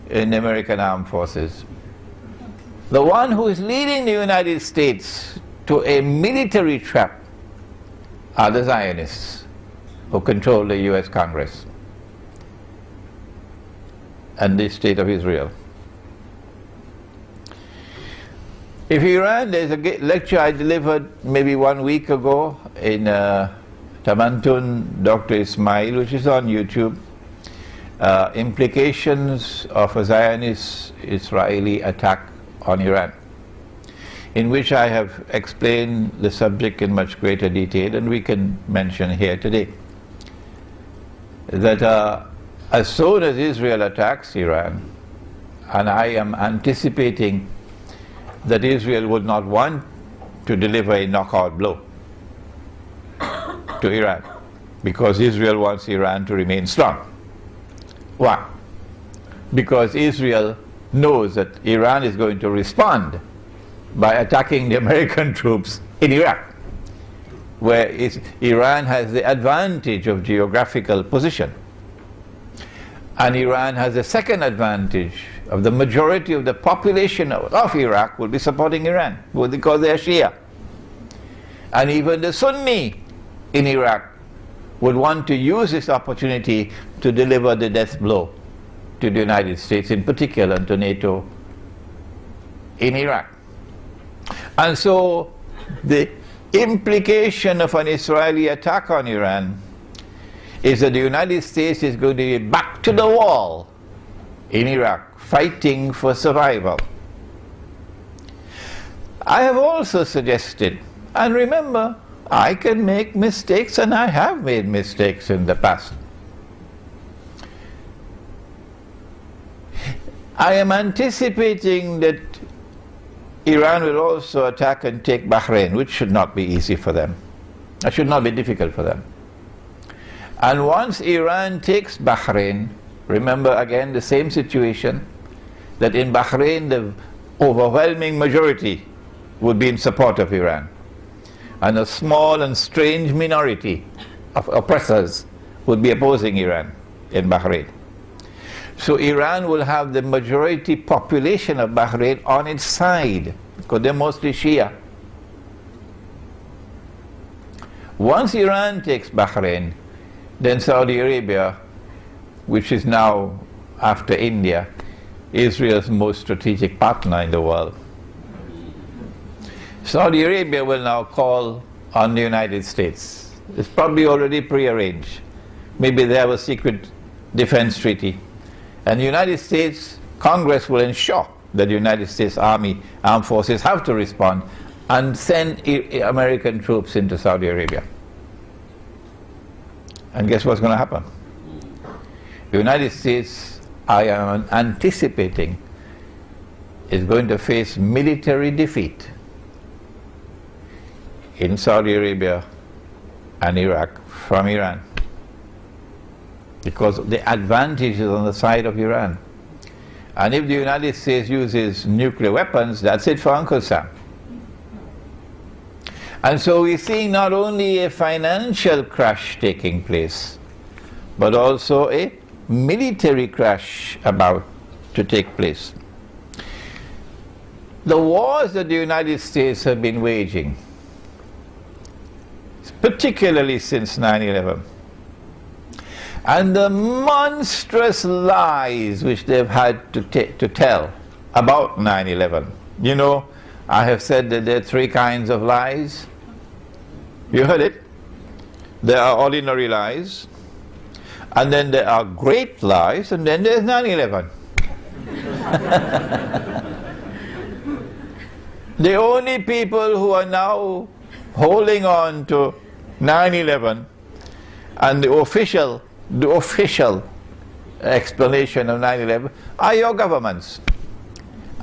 in the American Armed Forces. The one who is leading the United States to a military trap are the Zionists who control the US Congress and the State of Israel. If Iran, there's a lecture I delivered maybe 1 week ago in Tamantun, Dr. Ismail, which is on YouTube. Implications of a Zionist-Israeli attack on Iran, in which I have explained the subject in much greater detail, and we can mention here today that as soon as Israel attacks Iran, and I am anticipating that Israel would not want to deliver a knockout blow to Iran, because Israel wants Iran to remain strong. Why? Because Israel knows that Iran is going to respond by attacking the American troops in Iraq, where Iran has the advantage of geographical position. And Iran has the second advantage of the majority of the population of Iraq will be supporting Iran, because they are Shia. And even the Sunni in Iraq would want to use this opportunity to deliver the death blow to the United States, in particular, and to NATO in Iraq. And so the implication of an Israeli attack on Iran is that the United States is going to be back to the wall in Iraq, fighting for survival. I have also suggested, and remember, I can make mistakes, and I have made mistakes in the past. I am anticipating that Iran will also attack and take Bahrain, which should not be easy for them. It should not be difficult for them. And once Iran takes Bahrain, remember again the same situation, that in Bahrain the overwhelming majority would be in support of Iran, and a small and strange minority of oppressors would be opposing Iran in Bahrain. So Iran will have the majority population of Bahrain on its side, because they're mostly Shia. Once Iran takes Bahrain, then Saudi Arabia, which is now, after India, Israel's most strategic partner in the world. Saudi Arabia will now call on the United States. It's probably already prearranged. Maybe they have a secret defense treaty. And the United States Congress will ensure that the United States Army, armed forces have to respond and send American troops into Saudi Arabia. And guess what's going to happen? The United States, I am anticipating, is going to face military defeat in Saudi Arabia and Iraq from Iran, because the advantage is on the side of Iran. And if the United States uses nuclear weapons, that's it for Uncle Sam. And so we're seeing not only a financial crash taking place, but also a military crash about to take place. The wars that the United States have been waging, particularly since 9/11, and the monstrous lies which they've had to tell about 9/11. You know, I have said that there are three kinds of lies. You heard it? There are ordinary lies, and then there are great lies, and then there's 9/11. The only people who are now holding on to 9/11 and the official explanation of 9/11 are your governments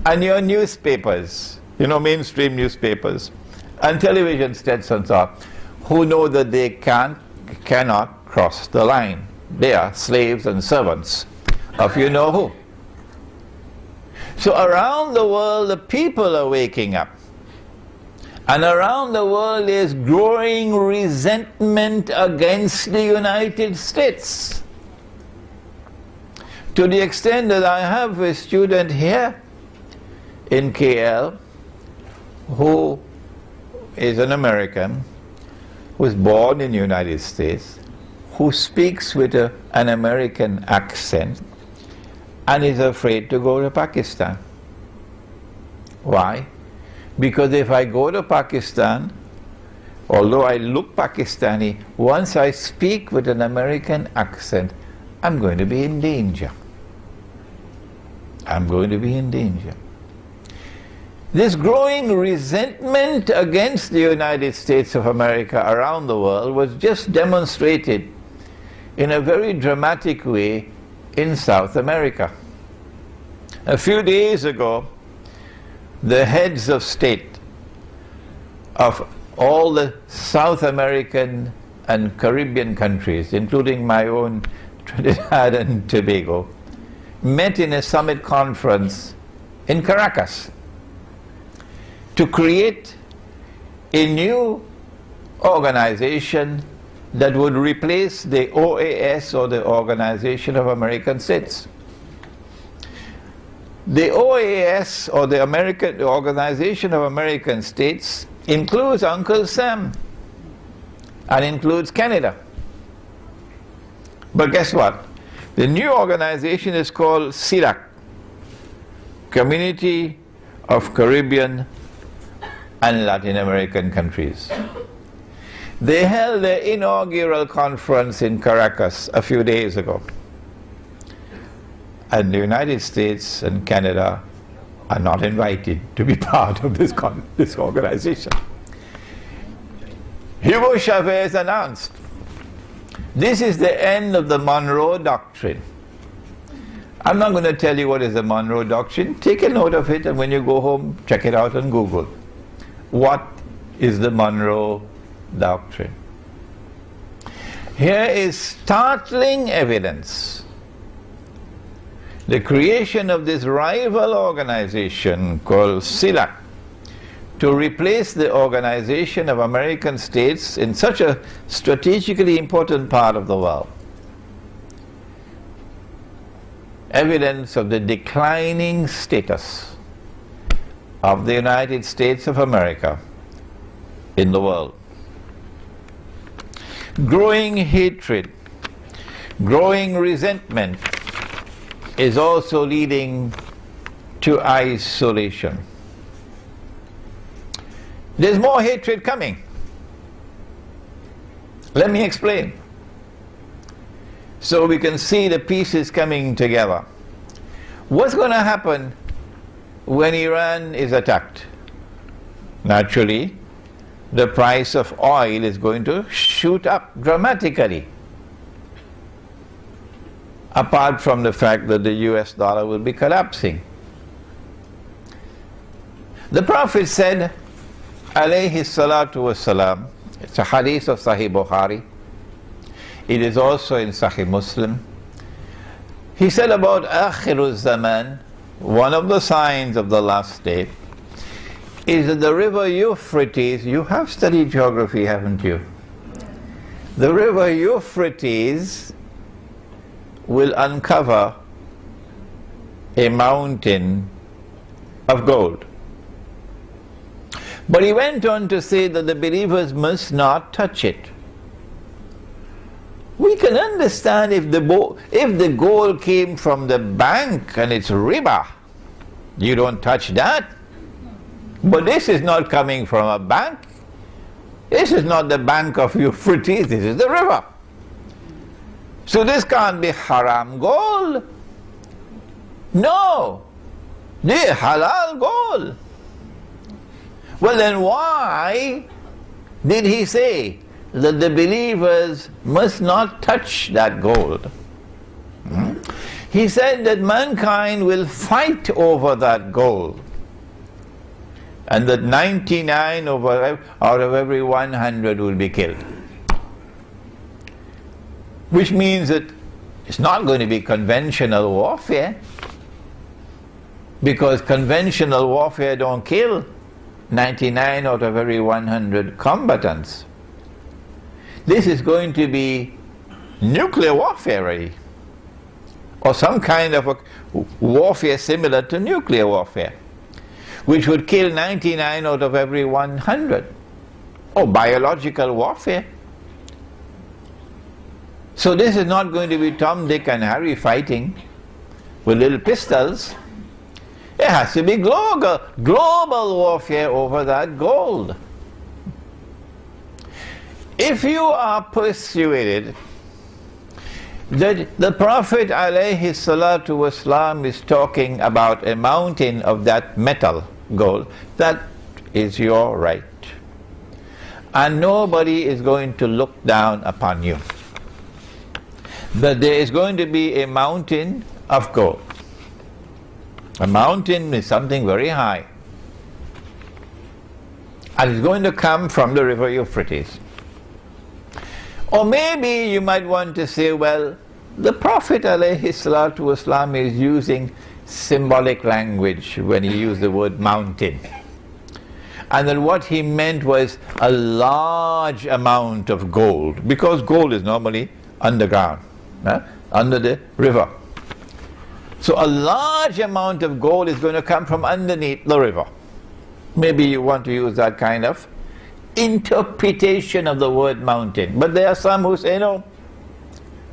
and your newspapers, you know, mainstream newspapers and television stations, who know that they cannot cross the line. They are slaves and servants of you know who. So around the world the people are waking up, and around the world there's growing resentment against the United States, to the extent that I have a student here in KL who is an American, who was born in the United States, who speaks with an American accent and is afraid to go to Pakistan. Why? Because if I go to Pakistan, although I look Pakistani, once I speak with an American accent, I'm going to be in danger. I'm going to be in danger. This growing resentment against the United States of America around the world was just demonstrated in a very dramatic way in South America. A few days ago, the heads of state of all the South American and Caribbean countries, including my own Trinidad and Tobago, met in a summit conference in Caracas to create a new organization that would replace the OAS, or the Organization of American States. The OAS, or the Organization of American States, includes Uncle Sam and includes Canada. But guess what? The new organization is called CELAC, Community of Caribbean and Latin American Countries. They held their inaugural conference in Caracas a few days ago. And the United States and Canada are not invited to be part of this organization. Hugo Chavez announced, this is the end of the Monroe Doctrine. I'm not going to tell you what is the Monroe Doctrine. Take a note of it, and when you go home, check it out on Google. What is the Monroe Doctrine? Here is startling evidence. The creation of this rival organization called CELAC to replace the Organization of American States in such a strategically important part of the world. Evidence of the declining status of the United States of America in the world. Growing hatred growing resentment is also leading to isolation. There's more hatred coming. Let me explain. So we can see the pieces coming together. What's going to happen when Iran is attacked? Naturally, the price of oil is going to shoot up dramatically. Apart from the fact that the US dollar will be collapsing. The Prophet said, alayhi salatu wassalam, it's a hadith of Sahih Bukhari, it is also in Sahih Muslim. He said about Akhirul Zaman, one of the signs of the last day, is that the river Euphrates, you have studied geography, haven't you? The river Euphrates will uncover a mountain of gold. But he went on to say that the believers must not touch it. We can understand if the gold came from the bank and it's riba, you don't touch that. But this is not coming from a bank. This is not the bank of Euphrates, this is the river. So this can't be haram gold. No, this is halal gold. Well then why did he say that the believers must not touch that gold? He said that mankind will fight over that gold, and that 99 out of every 100 will be killed. Which means that it's not going to be conventional warfare, because conventional warfare don't kill 99 out of every 100 combatants. This is going to be nuclear warfare really, or some kind of a warfare similar to nuclear warfare, which would kill 99 out of every 100, or biological warfare. So this is not going to be Tom, Dick and Harry fighting with little pistols. It has to be global warfare over that gold. If you are persuaded that the Prophet alayhi salatu wasalam is talking about a mountain of that metal, gold, that is your right. And nobody is going to look down upon you. But there is going to be a mountain of gold. A mountain is something very high. And it's going to come from the river Euphrates. Or maybe you might want to say, well, the Prophet ﷺ is using symbolic language when he used the word mountain. And then what he meant was a large amount of gold, because gold is normally underground, under the river. So a large amount of gold is going to come from underneath the river. Maybe you want to use that kind of interpretation of the word mountain. But there are some who say, no,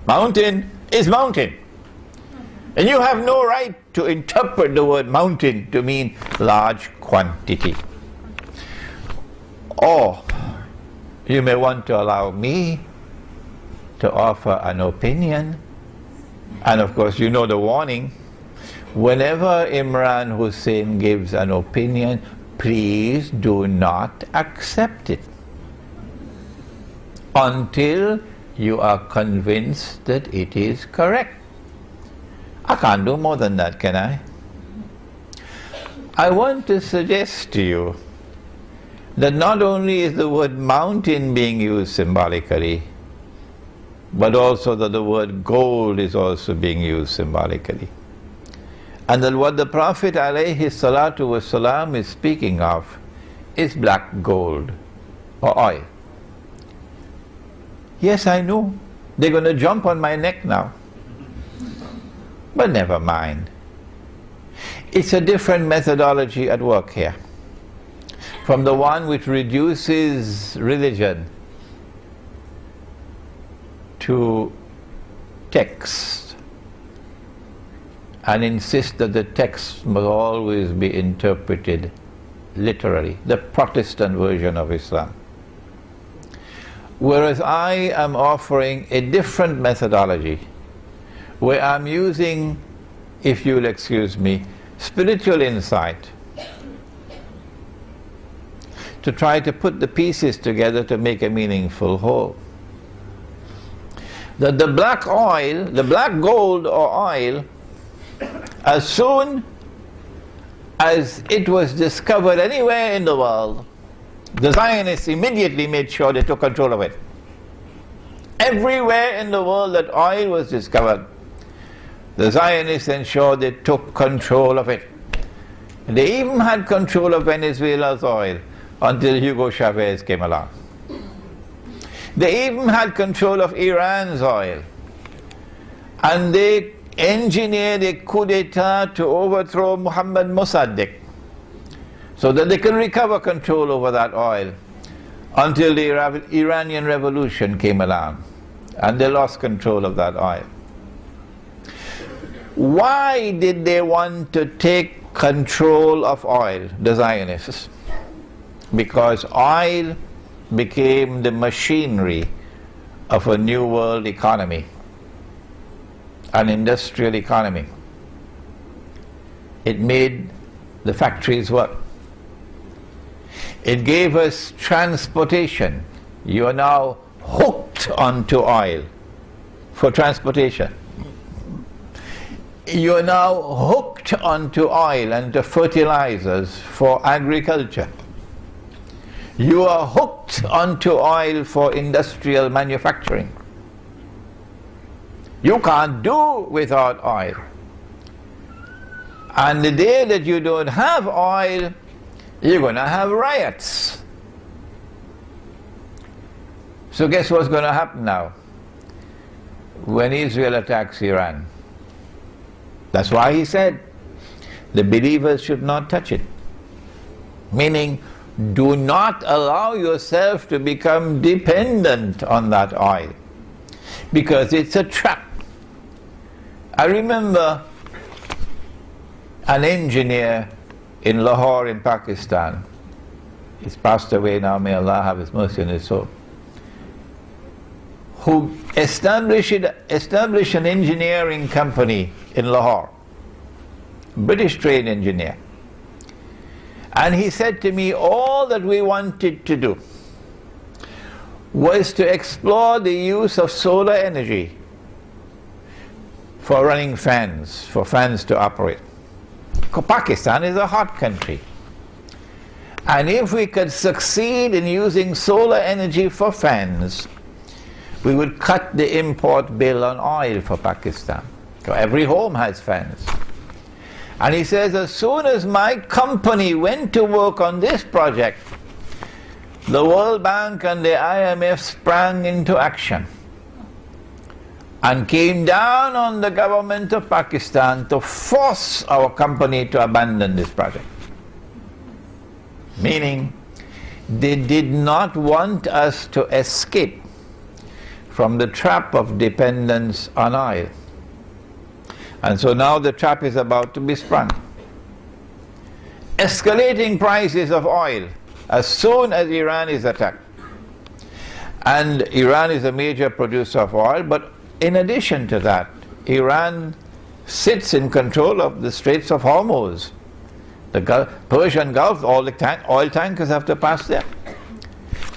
mountain is mountain. And you have no right to interpret the word mountain to mean large quantity. Or you may want to allow me to offer an opinion. And of course you know the warning. Whenever Imran Hussein gives an opinion, please do not accept it until you are convinced that it is correct. I can't do more than that, can I? I want to suggest to you that not only is the word mountain being used symbolically, but also that the word gold is also being used symbolically. And that what the Prophet ﷺ is speaking of is black gold or oil. Yes, I know. They're going to jump on my neck now. But never mind. It's a different methodology at work here, from the one which reduces religion to text and insist that the text must always be interpreted literally, the Protestant version of Islam. Whereas I am offering a different methodology, where I'm using, if you'll excuse me, spiritual insight to try to put the pieces together to make a meaningful whole. That the black oil, the black gold or oil, as soon as it was discovered anywhere in the world, the Zionists immediately made sure they took control of it. Everywhere in the world that oil was discovered, the Zionists ensured they took control of it. They even had control of Venezuela's oil until Hugo Chavez came along. They even had control of Iran's oil. And they engineered a coup d'etat to overthrow Muhammad Mossadegh so that they can recover control over that oil until the Iranian Revolution came along and they lost control of that oil. Why did they want to take control of oil, the Zionists? Because oil became the machinery of a new world economy, an industrial economy. It made the factories work. It gave us transportation. You are now hooked onto oil for transportation. You are now hooked onto oil and to fertilizers for agriculture. You are hooked onto oil for industrial manufacturing. You can't do without oil. And the day that you don't have oil, you're going to have riots. So guess what's going to happen now when Israel attacks Iran? That's why he said the believers should not touch it. Meaning, do not allow yourself to become dependent on that oil, because it's a trap. I remember an engineer in Lahore in Pakistan. He's passed away now, may Allah have his mercy on his soul, who established an engineering company in Lahore, British trained engineer. And he said to me, all that we wanted to do was to explore the use of solar energy for running fans, for fans to operate. Pakistan is a hot country. And if we could succeed in using solar energy for fans, we would cut the import bill on oil for Pakistan. So every home has fans. And he says, as soon as my company went to work on this project, the World Bank and the IMF sprang into action and came down on the government of Pakistan to force our company to abandon this project. Meaning, they did not want us to escape from the trap of dependence on oil. And so now the trap is about to be sprung. Escalating prices of oil as soon as Iran is attacked. And Iran is a major producer of oil, but in addition to that, Iran sits in control of the Straits of Hormuz. The Persian Gulf, all the oil tankers have to pass there.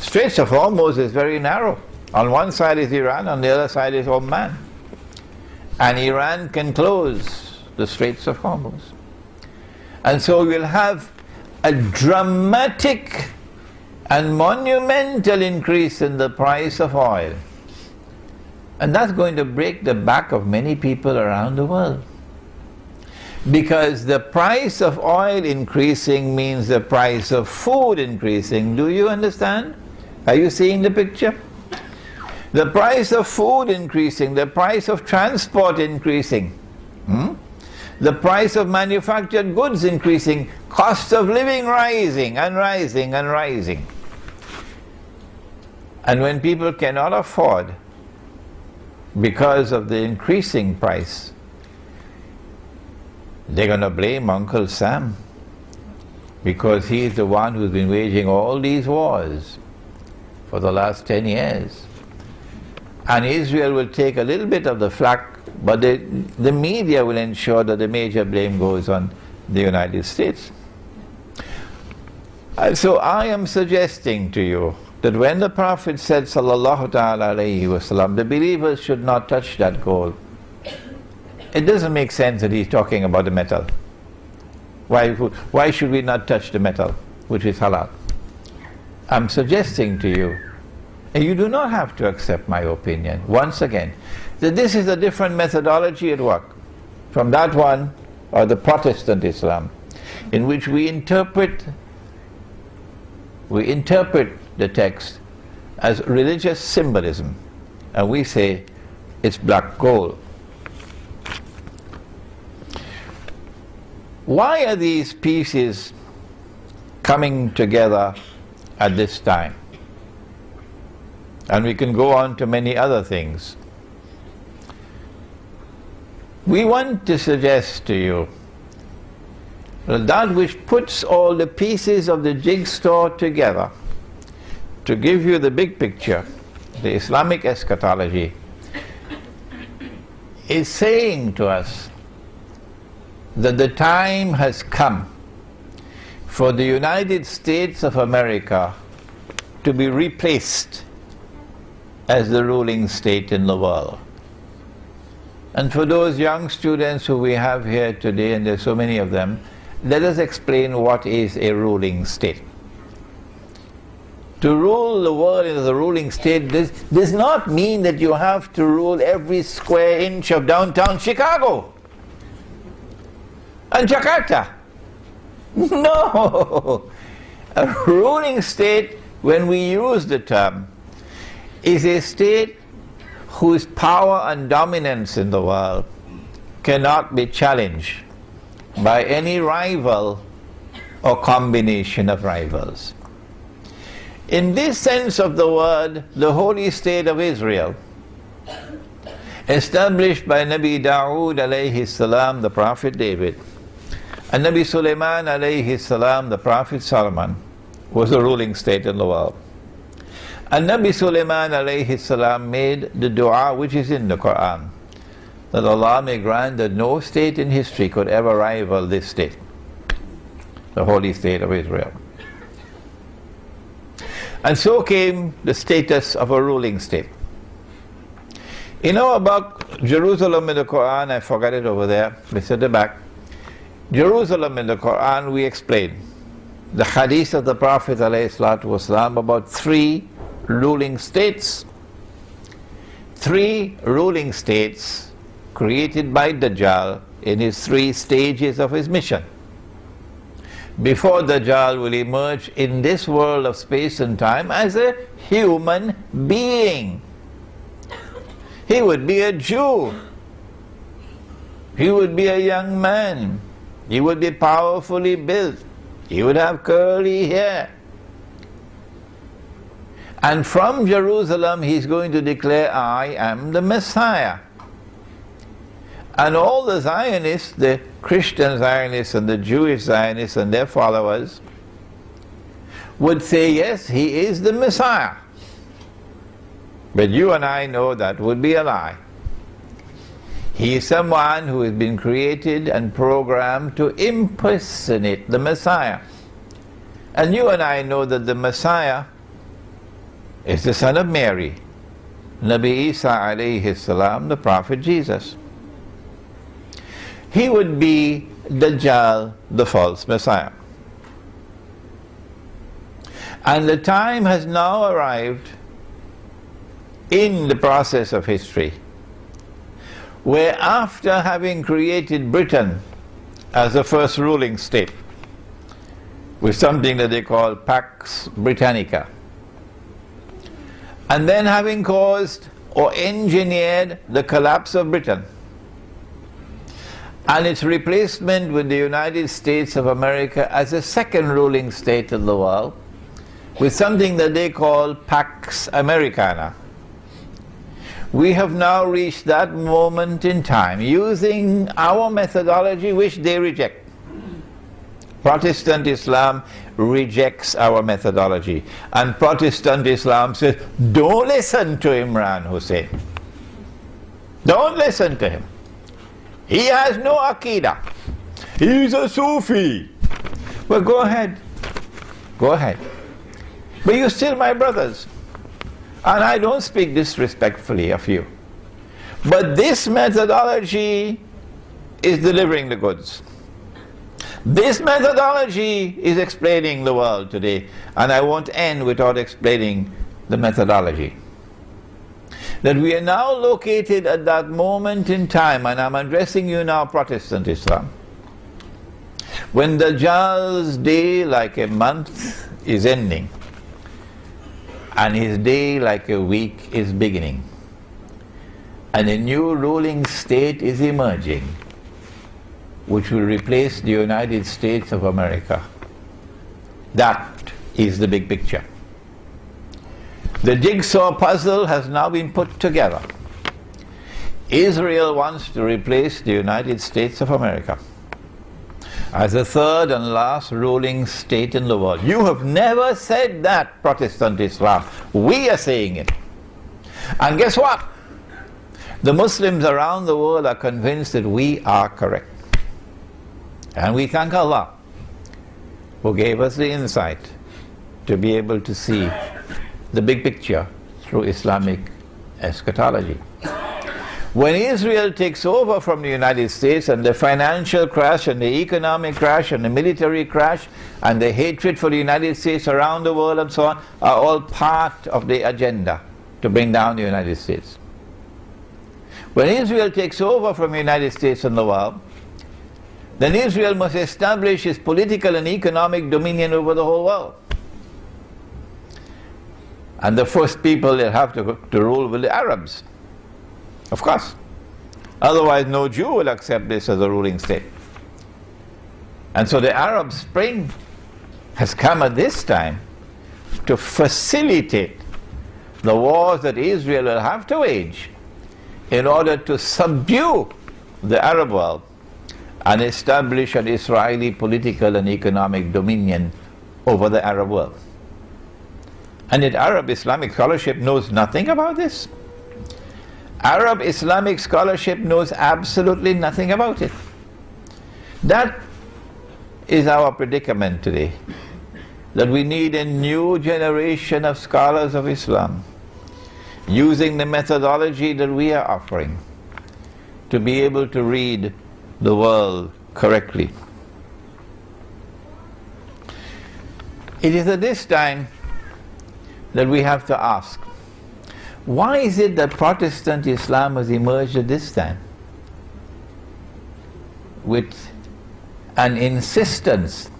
Straits of Hormuz is very narrow. On one side is Iran, on the other side is Oman. And Iran can close the Straits of Hormuz. And so we'll have a dramatic and monumental increase in the price of oil. And that's going to break the back of many people around the world. Because the price of oil increasing means the price of food increasing. Do you understand? Are you seeing the picture? The price of food increasing, the price of transport increasing, the price of manufactured goods increasing, cost of living rising and rising and rising. And when people cannot afford because of the increasing price, they're going to blame Uncle Sam because he's the one who's been waging all these wars for the last 10 years. And Israel will take a little bit of the flak, but the media will ensure that the major blame goes on the United States. So I am suggesting to you that when the Prophet said, sallallahu ta'ala alayhi wasallam, the believers should not touch that gold, it doesn't make sense that he's talking about the metal. Why should we not touch the metal, which is halal? I'm suggesting to you, and you do not have to accept my opinion, once again, that this is a different methodology at work from that one, or the Protestant Islam, in which we interpret the text as religious symbolism, and we say it's black gold. Why are these pieces coming together at this time? And we can go on to many other things. We want to suggest to you that which puts all the pieces of the jigsaw together to give you the big picture, the Islamic eschatology, is saying to us that the time has come for the United States of America to be replaced as the ruling state in the world. And for those young students who we have here today, and there's so many of them, let us explain what is a ruling state. To rule the world as a ruling state does not mean that you have to rule every square inch of downtown Chicago and Jakarta. No! A ruling state, when we use the term, is a state whose power and dominance in the world cannot be challenged by any rival or combination of rivals. In this sense of the word, the holy state of Israel, established by Nabi Dawood alayhi salam, the Prophet David, and Nabi Sulaiman alayhi salam, the Prophet Solomon, was the ruling state in the world. And Nabi Sulaiman alayhi salam made the dua which is in the Quran, that Allah may grant that no state in history could ever rival this state, the holy state of Israel. And so came the status of a ruling state. You know about Jerusalem in the Quran, I forgot it over there, it's at the back. Jerusalem in the Quran, we explain the hadith of the Prophet ﷺ about three ruling states. Three ruling states created by Dajjal in his 3 stages of his mission. Before Dajjal will emerge in this world of space and time as a human being. He would be a Jew. He would be a young man. He would be powerfully built. He would have curly hair. And from Jerusalem he's going to declare, I am the Messiah. And all the Zionists, the Christian Zionists and the Jewish Zionists and their followers, would say, yes, he is the Messiah. But you and I know that would be a lie. He is someone who has been created and programmed to impersonate the Messiah. And you and I know that the Messiah is the son of Mary, Nabi Isa alayhi salam, the Prophet Jesus. He would be Dajjal, the false Messiah. And the time has now arrived in the process of history where, after having created Britain as the first ruling state with something that they call Pax Britannica, and then having caused or engineered the collapse of Britain and its replacement with the United States of America as a second ruling state in the world with something that they call Pax Americana, We have now reached that moment in time using our methodology which they reject. Protestant Islam rejects our methodology, and Protestant Islam says, don't listen to Imran Hussein. Don't listen to him. He has no Aqidah. He's a Sufi. Well, go ahead. Go ahead. But you're still my brothers. And I don't speak disrespectfully of you. But this methodology is delivering the goods. This methodology is explaining the world today. And I won't end without explaining the methodology. That we are now located at that moment in time, and I'm addressing you now, Protestant Islam, when Dajjal's day like a month is ending, and his day like a week is beginning, and a new ruling state is emerging, which will replace the United States of America. That is the big picture. The jigsaw puzzle has now been put together. Israel wants to replace the United States of America as the third and last ruling state in the world. You have never said that, Protestant Islam. We are saying it. And guess what? The Muslims around the world are convinced that we are correct. And we thank Allah who gave us the insight to be able to see the big picture through Islamic eschatology. When Israel takes over from the United States, and the financial crash and the economic crash and the military crash and the hatred for the United States around the world and so on are all part of the agenda to bring down the United States. When Israel takes over from the United States and the world, then Israel must establish its political and economic dominion over the whole world. And the first people that have to rule will be the Arabs. Of course. Otherwise no Jew will accept this as a ruling state. And so the Arab Spring has come at this time to facilitate the wars that Israel will have to wage in order to subdue the Arab world and establish an Israeli political and economic dominion over the Arab world. And yet Arab Islamic scholarship knows nothing about this. Arab Islamic scholarship knows absolutely nothing about it. That is our predicament today. That we need a new generation of scholars of Islam using the methodology that we are offering to be able to read the world correctly. It is at this time that we have to ask, why is it that Protestant Islam has emerged at this time with an insistence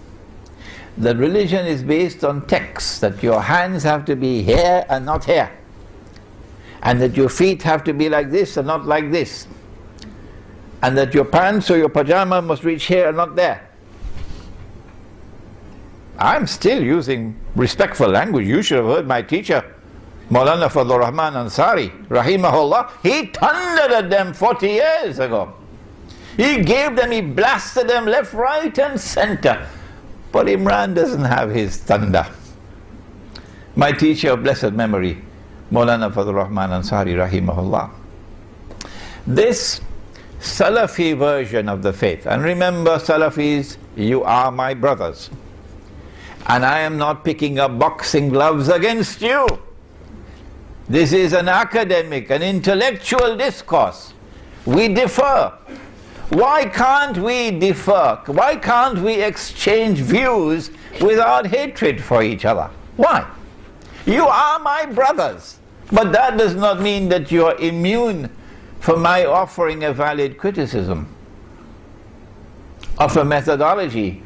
that religion is based on texts, that your hands have to be here and not here, and that your feet have to be like this and not like this, and that your pants or your pajama must reach here and not there? I'm still using respectful language. You should have heard my teacher, Maulana Fadlur Rahman Ansari, rahimahullah. He thundered at them 40 years ago. He gave them, he blasted them left, right and center. But Imran doesn't have his thunder. My teacher of blessed memory, Maulana Fadlur Rahman Ansari, rahimahullah. This Salafi version of the faith, and remember Salafis, you are my brothers. And I am not picking up boxing gloves against you. This is an academic, an intellectual discourse. We differ. Why can't we differ? Why can't we exchange views without hatred for each other? Why? You are my brothers. But that does not mean that you are immune from my offering a valid criticism of a methodology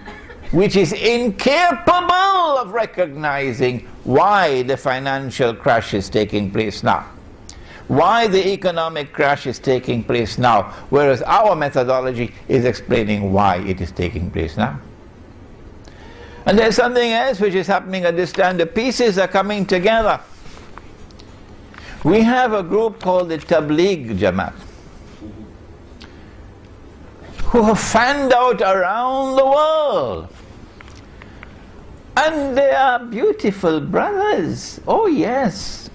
which is incapable of recognizing why the financial crash is taking place now, why the economic crash is taking place now, whereas our methodology is explaining why it is taking place now. And there's something else which is happening at this time. The pieces are coming together. We have a group called the Tabligh Jamaat, who have fanned out around the world. And they are beautiful brothers. Oh yes.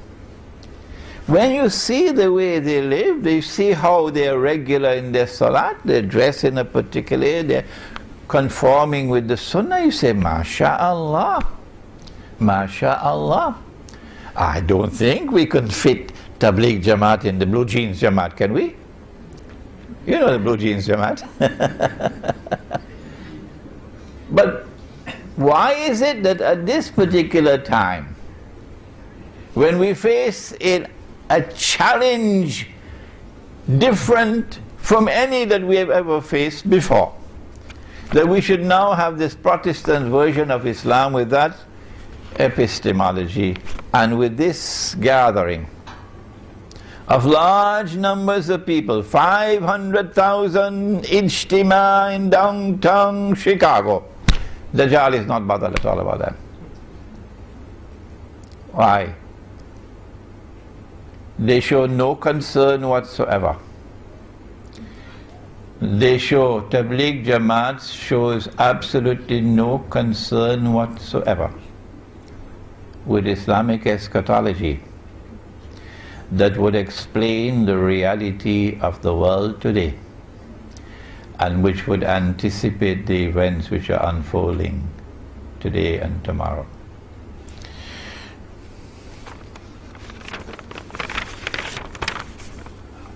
When you see the way they live, you see how they are regular in their salat, they dress in a particular way, they're conforming with the sunnah, you say, MashaAllah, MashaAllah. I don't think we can fit Tabligh Jamaat in the blue jeans Jamaat, can we? You know the blue jeans Jamaat. But why is it that at this particular time, when we face a challenge different from any that we have ever faced before, that we should now have this Protestant version of Islam with that epistemology and with this gathering of large numbers of people, 500,000 ijtima in downtown Chicago. Dajjal is not bothered at all about that. Why? They show no concern whatsoever. They show, Tabligh Jamaat shows absolutely no concern whatsoever with Islamic eschatology that would explain the reality of the world today and which would anticipate the events which are unfolding today and tomorrow.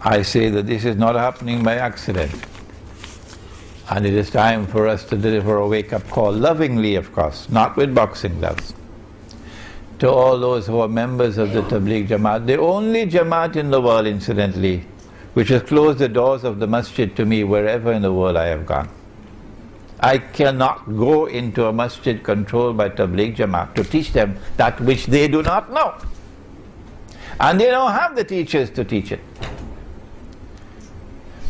I say that this is not happening by accident, and it is time for us to deliver a wake-up call, lovingly of course, not with boxing gloves, to all those who are members of the Tabligh Jamaat, the only Jamaat in the world, incidentally, which has closed the doors of the masjid to me wherever in the world I have gone. I cannot go into a masjid controlled by Tabligh Jamaat to teach them that which they do not know. And they don't have the teachers to teach it.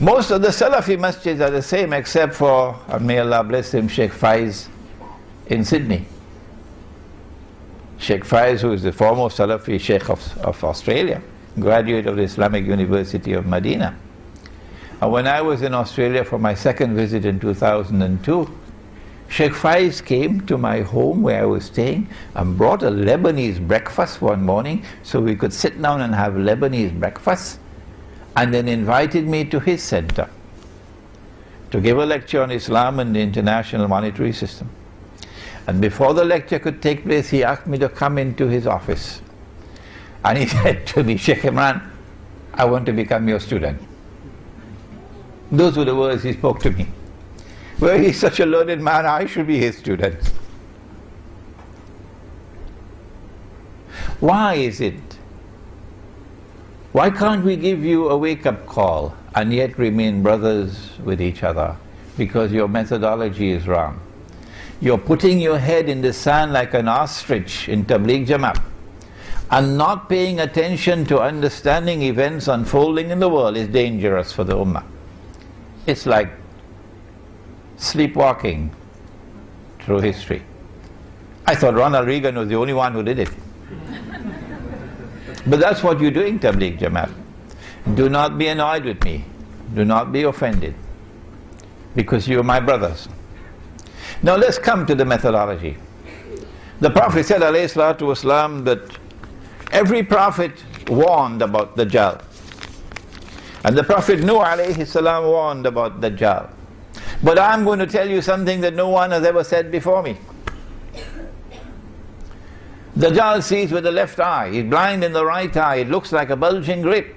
Most of the Salafi masjids are the same except for, and may Allah bless him, Sheikh Faiz in Sydney. Sheikh Faiz, who is the foremost Salafi Sheikh of Australia, graduate of the Islamic University of Medina. And when I was in Australia for my second visit in 2002, Sheikh Faiz came to my home where I was staying and brought a Lebanese breakfast one morning so we could sit down and have Lebanese breakfast, and then invited me to his center to give a lecture on Islam and the international monetary system. And before the lecture could take place, he asked me to come into his office. And he said to me, Sheikh Imran, I want to become your student. Those were the words he spoke to me. Well, he's such a learned man, I should be his student. Why is it? Why can't we give you a wake-up call and yet remain brothers with each other? Because your methodology is wrong. You're putting your head in the sand like an ostrich in Tabligh Jamaat, and not paying attention to understanding events unfolding in the world is dangerous for the Ummah. It's like sleepwalking through history. I thought Ronald Reagan was the only one who did it. But that's what you're doing, Tabligh Jamaat. Do not be annoyed with me. Do not be offended, because you're my brothers. Now let's come to the methodology. The Prophet said, alayhi salatu wasalam, that every prophet warned about Dajjal. And the Prophet Nuh alayhi salam warned about Dajjal. But I'm going to tell you something that no one has ever said before me. Dajjal sees with the left eye, he's blind in the right eye, it looks like a bulging grip.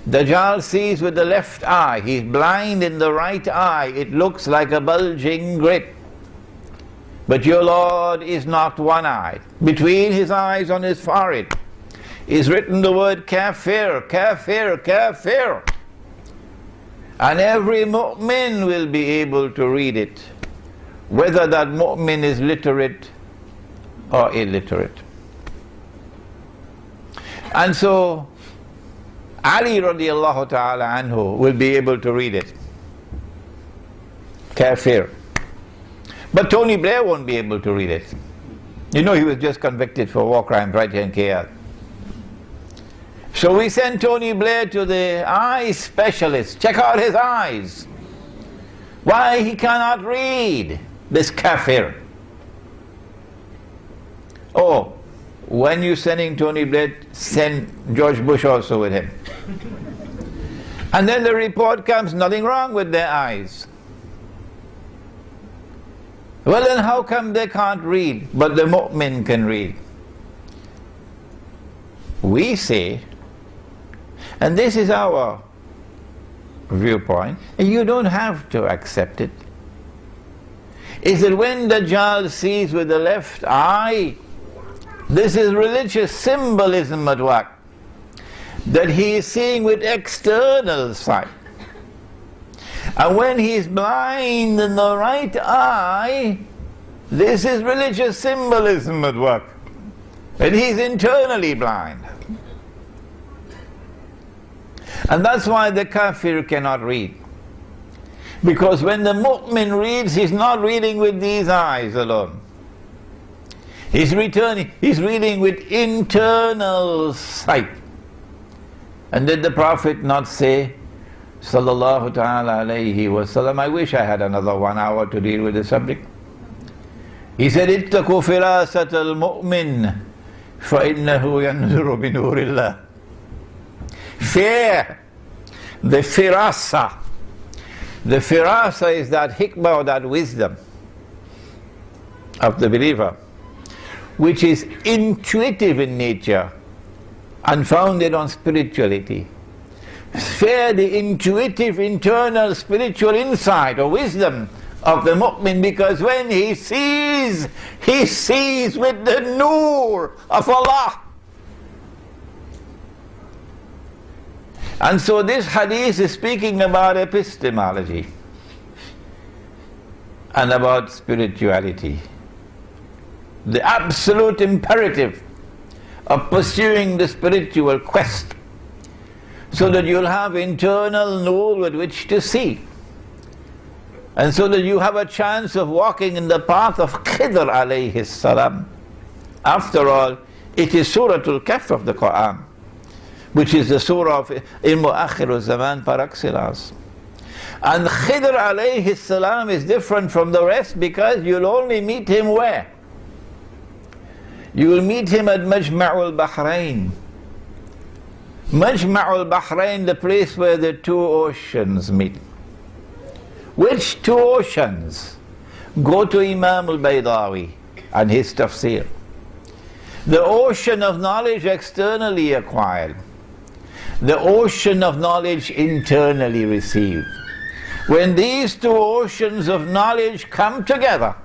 Dajjal sees with the left eye, he's blind in the right eye, it looks like a bulging grip. But your Lord is not one-eyed. Between his eyes on his forehead is written the word kafir, kafir, kafir. And every mu'min will be able to read it, whether that mu'min is literate or illiterate. And so Ali radiallahu ta'ala anhu will be able to read it. Kafir. But Tony Blair won't be able to read it. You know, he was just convicted for war crimes right here in KL. So we sent Tony Blair to the eye specialist. Check out his eyes. Why he cannot read, this kafir. Oh, when you're sending Tony Blair, send George Bush also with him. And then the report comes, nothing wrong with their eyes. Well, then how come they can't read, but the mu'min can read? We say, and this is our viewpoint, and you don't have to accept it, is that when Dajjal sees with the left eye, this is religious symbolism at work, that he is seeing with external sight. And when he is blind in the right eye, this is religious symbolism at work, that he is internally blind. And that's why the kafir cannot read. Because when the mu'min reads, he's not reading with these eyes alone. He's reading with internal sight. And did the Prophet not say, sallallahu ta'ala alayhi wa sallam, I wish I had another 1 hour to deal with the subject. He said, ittaqu firasat al-mu'min fa-innahu yanzuru bi nurillah. Fear the firasa. The firasa is that hikmah, or that wisdom of the believer, which is intuitive in nature and founded on spirituality. Fear the intuitive, internal spiritual insight or wisdom of the mu'min, because when he sees with the nur of Allah. And so this hadith is speaking about epistemology and about spirituality. The absolute imperative of pursuing the spiritual quest, so that you'll have internal nur with which to see, and so that you have a chance of walking in the path of Khidr alayhi salam. After all, it is Suratul Kahf of the Quran, which is the surah of Ilmu Akhiru Zaman par excellence. And Khidr alayhi salam is different from the rest, because you'll only meet him where? You will meet him at Majma'ul Bahrain. Majma'ul Bahrain, the place where the two oceans meet. Which two oceans? Go to Imam al-Baydawi and his tafsir. The ocean of knowledge externally acquired, the ocean of knowledge internally received. When these two oceans of knowledge come together,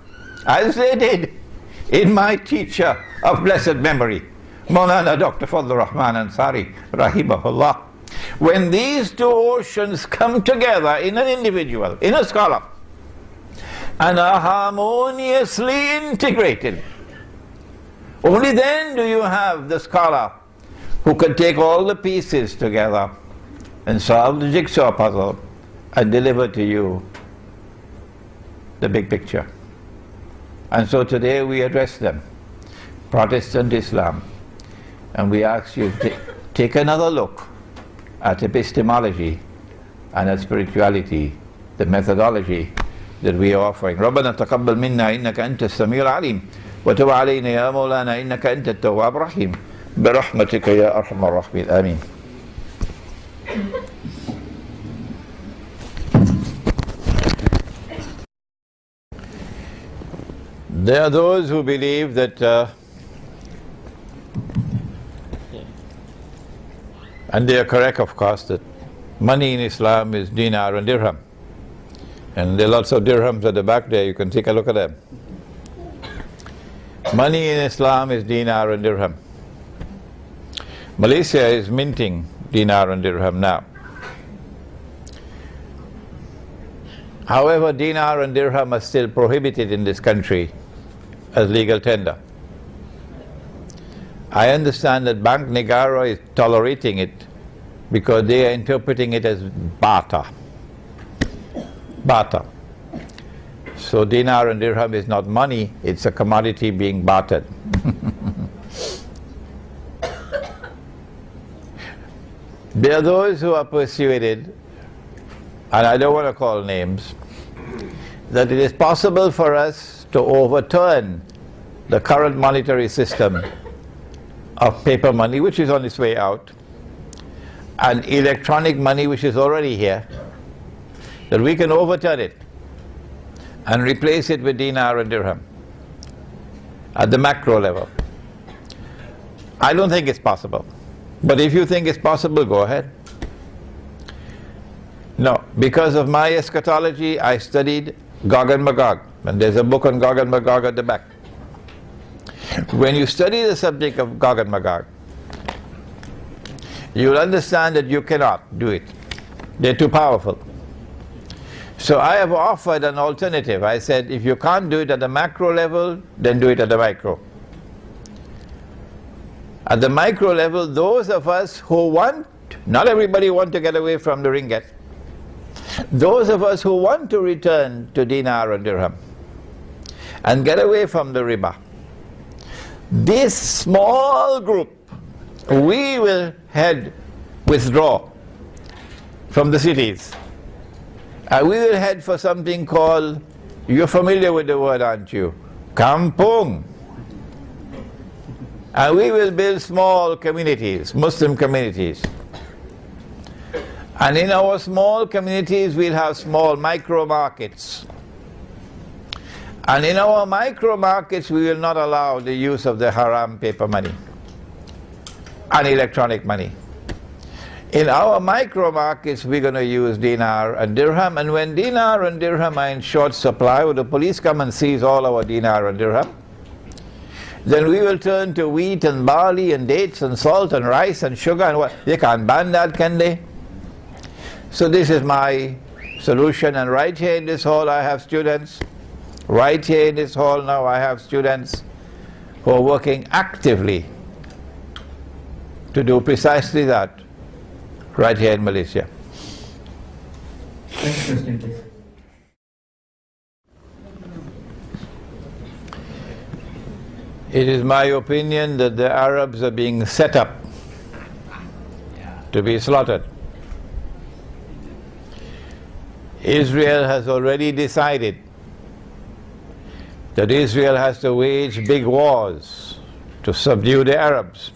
as they did in my teacher of blessed memory, Maulana Dr. Fadl Rahman Ansari, rahimahullah, when these two oceans come together in an individual, in a scholar, and are harmoniously integrated, only then do you have the scholar who can take all the pieces together and solve the jigsaw puzzle and deliver to you the big picture. And so today we address them, Protestant Islam, and we ask you to take another look at epistemology and at spirituality, the methodology that we are offering. ربنا تقبل منا إنك أنت السميع العليم وتب علينا يا مولانا إنك أنت التواب الرحيم برحمتك يا أرحم الراحمين آمين. There are those who believe that, and they are correct of course, that money in Islam is dinar and dirham. And there are lots of dirhams at the back there, you can take a look at them. Money in Islam is dinar and dirham. Malaysia is minting dinar and dirham now. However, dinar and dirham are still prohibited in this country as legal tender. I understand that Bank Negara is tolerating it because they are interpreting it as barter. Barter. So dinar and dirham is not money, it's a commodity being bartered. There are those who are persuaded, and I don't want to call names, that it is possible for us to overturn the current monetary system of paper money, which is on its way out, and electronic money, which is already here, that we can overturn it and replace it with dinar and dirham at the macro level. I don't think it's possible. But if you think it's possible, go ahead. No, because of my eschatology, I studied Gog and Magog, and there's a book on Gog and Magog at the back. When you study the subject of Gog and Magog, you'll understand that you cannot do it. They're too powerful. So I have offered an alternative. I said, if you can't do it at the macro level, then do it at the micro. At the micro level, those of us who want, not everybody want to get away from the ringgit, those of us who want to return to dinar and dirham and get away from the riba, this small group, we will withdraw from the cities. And we will head for something called, you're familiar with the word, aren't you? Kampung. And we will build small communities, Muslim communities. And in our small communities, we'll have small micro markets. And in our micro markets, we will not allow the use of the haram paper money and electronic money. In our micro markets, we're going to use dinar and dirham. And when dinar and dirham are in short supply, when the police come and seize all our dinar and dirham, then we will turn to wheat and barley and dates and salt and rice and sugar and what. They can't ban that, can they? So this is my solution, and right here in this hall I have students. Right here in this hall now I have students who are working actively to do precisely that right here in Malaysia. Next question, please. It is my opinion that the Arabs are being set up to be slaughtered. Israel has already decided that Israel has to wage big wars to subdue the Arabs.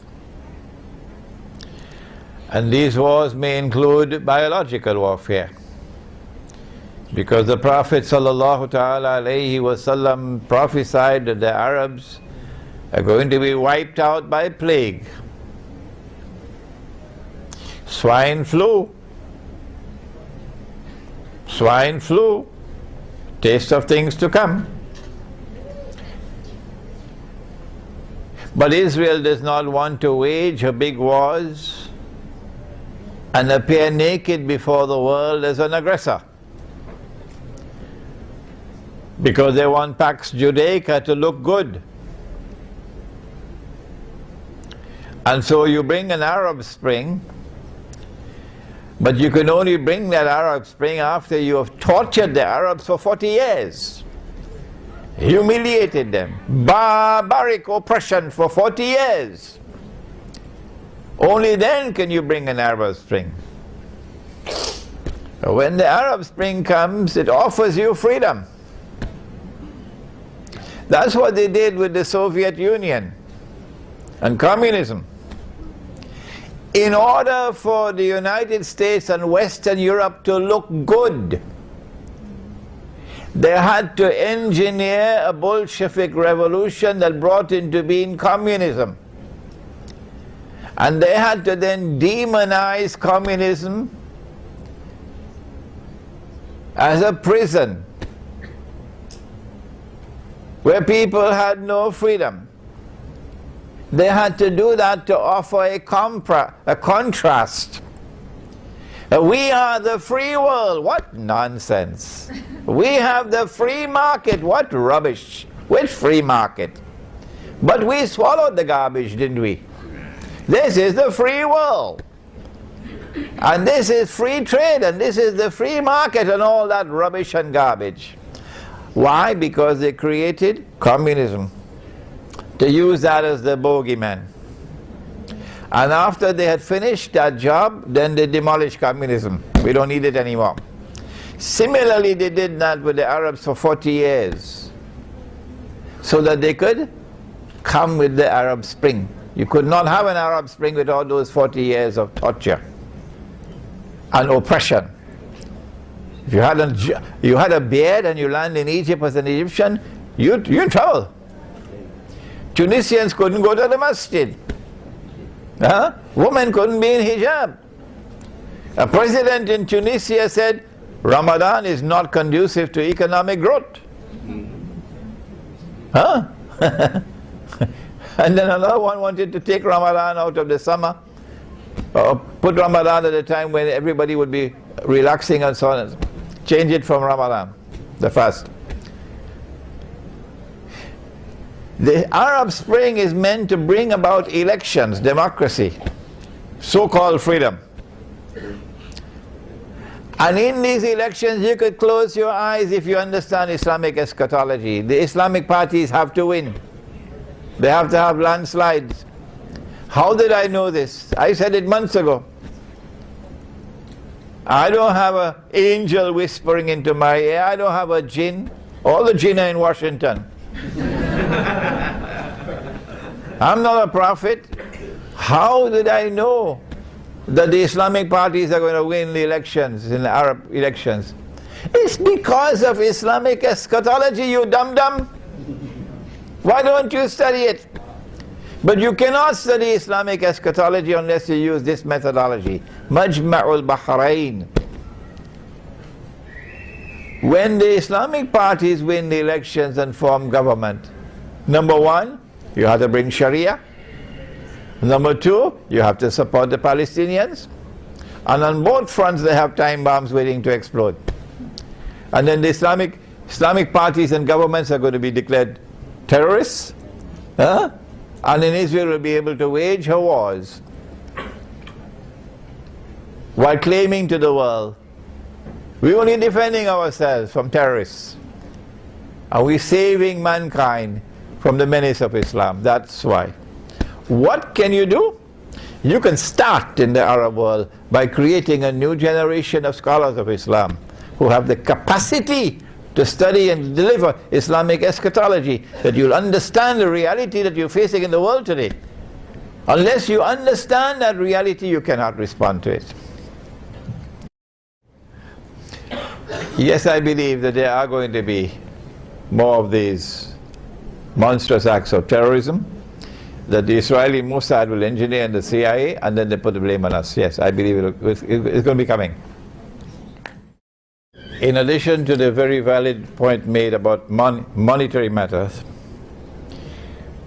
And these wars may include biological warfare, because the Prophet ﷺ prophesied that the Arabs are going to be wiped out by plague. Swine flu, taste of things to come. But Israel does not want to wage her big wars and appear naked before the world as an aggressor, because they want Pax Judaica to look good. And so you bring an Arab Spring, but you can only bring that Arab Spring after you have tortured the Arabs for 40 years, humiliated them, barbaric oppression for 40 years. Only then can you bring an Arab Spring. When the Arab Spring comes, it offers you freedom. That's what they did with the Soviet Union and communism. In order for the United States and Western Europe to look good, they had to engineer a Bolshevik revolution that brought into being communism. And they had to then demonize communism as a prison where people had no freedom. They had to do that to offer a contrast. We are the free world. What nonsense. We have the free market. What rubbish. Which free market? But we swallowed the garbage, didn't we? This is the free world. And this is free trade, and this is the free market, and all that rubbish and garbage. Why? Because they created communism to use that as the bogeyman. And after they had finished that job, then they demolished communism. We don't need it anymore. Similarly, they did that with the Arabs for 40 years, so that they could come with the Arab Spring. You could not have an Arab Spring without those 40 years of torture and oppression. If you had a beard and you land in Egypt as an Egyptian, you're in trouble. Tunisians couldn't go to the masjid. Women couldn't be in hijab. A president in Tunisia said, Ramadan is not conducive to economic growth. And then another one wanted to take Ramadan out of the summer, or put Ramadan at a time when everybody would be relaxing and so on. Change it from Ramadan, the fast. The Arab Spring is meant to bring about elections, democracy, so-called freedom. And in these elections you could close your eyes if you understand Islamic eschatology. The Islamic parties have to win. They have to have landslides. How did I know this? I said it months ago. I don't have an angel whispering into my ear. I don't have a jinn. All the jinn are in Washington. I'm not a prophet. How did I know that the Islamic parties are going to win the elections, in the Arab elections? It's because of Islamic eschatology, you dum-dum. Why don't you study it? But you cannot study Islamic eschatology unless you use this methodology. Majma'ul Bahrain. When the Islamic parties win the elections and form government, number one, you have to bring Sharia. Number two, you have to support the Palestinians. And on both fronts they have time bombs waiting to explode. And then the Islamic parties and governments are going to be declared terrorists. And then Israel will be able to wage her wars while claiming to the world, we're only defending ourselves from terrorists. Are we saving mankind from the menace of Islam? That's why. What can you do? You can start in the Arab world by creating a new generation of scholars of Islam who have the capacity to study and deliver Islamic eschatology, that you'll understand the reality that you're facing in the world today. Unless you understand that reality, you cannot respond to it. Yes, I believe that there are going to be more of these monstrous acts of terrorism, that the Israeli Mossad will engineer and the CIA, and then they put the blame on us. Yes, I believe it's going to be coming. In addition to the very valid point made about monetary matters,